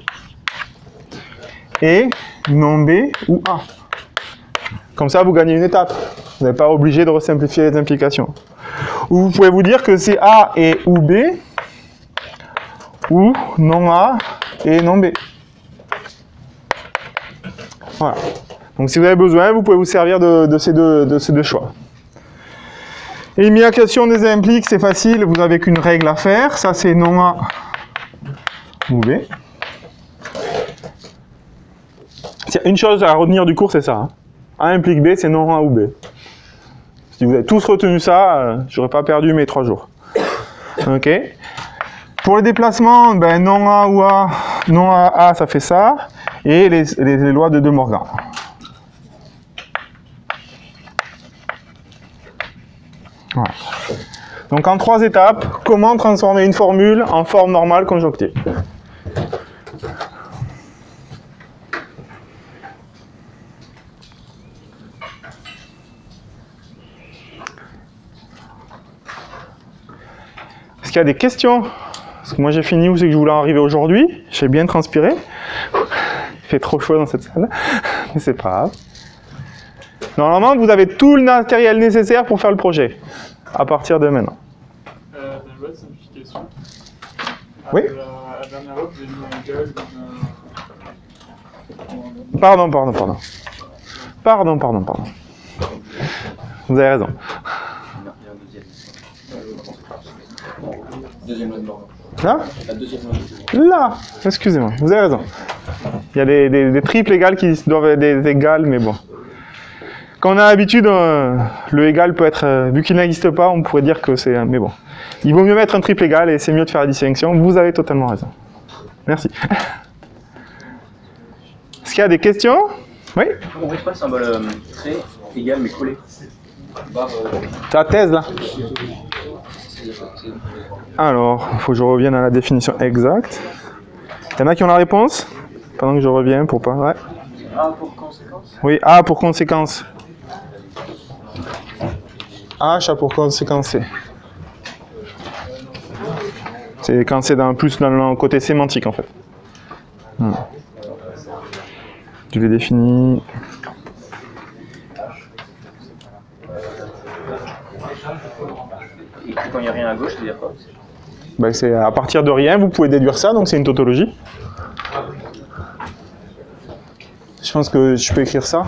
et non B ou A. Comme ça, vous gagnez une étape. Vous n'êtes pas obligé de resimplifier les implications. Ou vous pouvez vous dire que c'est A et ou B, ou non A et non B. Voilà. Donc si vous avez besoin, vous pouvez vous servir de ces deux choix. Élimination des impliques, c'est facile, vous n'avez qu'une règle à faire. Ça, c'est non A ou B. S'il y a une chose à retenir du cours, c'est ça. Hein. A implique B, c'est non A ou B. Si vous avez tous retenu ça, j'aurais pas perdu mes 3 jours. Ok. Pour les déplacements, ben non A ou A, non A, ça fait ça. Et les lois de De Morgan. Voilà. Donc en 3 étapes, comment transformer une formule en forme normale conjonctive. Est-ce qu'il y a des questions? Parce que moi j'ai fini où c'est que je voulais arriver aujourd'hui. J'ai bien transpiré. Il fait trop chaud dans cette salle. Mais c'est pas grave. Normalement, vous avez tout le matériel nécessaire pour faire le projet. À partir de maintenant. Dans la loi de simplification. Oui. La dernière fois, vous avez mis un égal Pardon. Vous avez raison. Deuxième loi de Morgan. Là? La deuxième loi de Morgan. Là, excusez-moi, vous avez raison. Il y a des triples égales qui doivent être des égales, mais bon. Quand on a l'habitude, le égal peut être, vu qu'il n'existe pas, on pourrait dire que c'est... Mais bon, il vaut mieux mettre un triple égal et c'est mieux de faire la distinction. Vous avez totalement raison. Merci. Est-ce qu'il y a des questions? Oui? On ne pas le symbole trait égal mais collé. Ta thèse, là? Alors, il faut que je revienne à la définition exacte. Il y en a qui ont la réponse? Pendant que je reviens pour pas... Ouais. A pour conséquence? Oui, A pour conséquence. H a pour conséquence C. C'est quand c'est plus dans le côté sémantique en fait. Je l'ai défini. Et quand il n'y a rien à gauche, ça veut dire quoi? Ben, c'est à partir de rien, vous pouvez déduire ça, donc c'est une tautologie. Je pense que je peux écrire ça.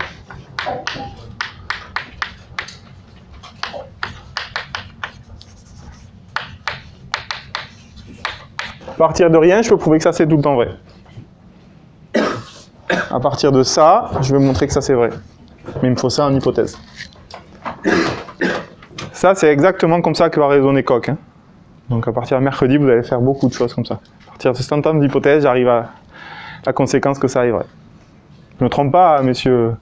À partir de rien, je peux prouver que ça c'est tout le temps vrai. à partir de ça, je vais montrer que ça c'est vrai. Mais il me faut ça en hypothèse. Ça, c'est exactement comme ça que va raisonner Coq. Hein. Donc à partir de mercredi, vous allez faire beaucoup de choses comme ça. À partir de cet ensemble d'hypothèses, j'arrive à la conséquence que ça arriverait. Je ne me trompe pas, messieurs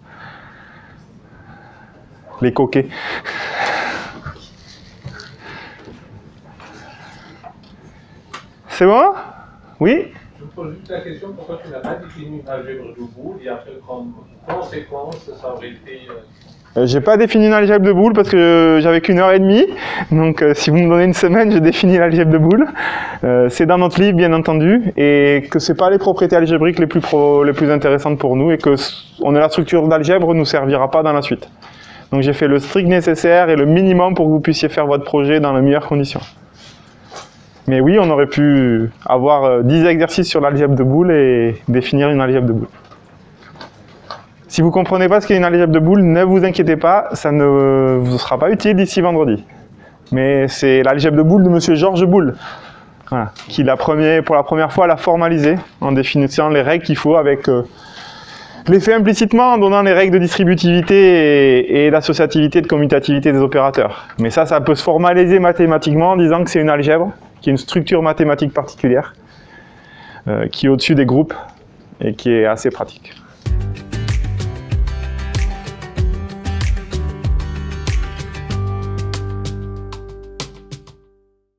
les coquets. C'est bon? Oui? Je me pose juste la question, pourquoi tu n'as pas défini une algèbre de Boole et après comme conséquence, ça aurait été... J'ai pas défini une algèbre de Boole parce que j'avais qu'1 heure et demie. Donc si vous me donnez une semaine, je définis l'algèbre de Boole. C'est dans notre livre, bien entendu, et que c'est pas les propriétés algébriques les plus intéressantes pour nous et que la structure d'algèbre ne nous servira pas dans la suite. Donc j'ai fait le strict nécessaire et le minimum pour que vous puissiez faire votre projet dans les meilleures conditions. Mais oui, on aurait pu avoir 10 exercices sur l'algèbre de Boole et définir une algèbre de Boole. Si vous ne comprenez pas ce qu'est une algèbre de Boole, ne vous inquiétez pas, ça ne vous sera pas utile d'ici vendredi. Mais c'est l'algèbre de Boole de M. Georges Boole, voilà, qui pour la première fois l'a formalisé en définissant les règles qu'il faut avec... Je l'ai fait implicitement en donnant les règles de distributivité et d'associativité, de commutativité des opérateurs. Mais ça peut se formaliser mathématiquement en disant que c'est une algèbre, qui est une structure mathématique particulière, qui est au-dessus des groupes et qui est assez pratique.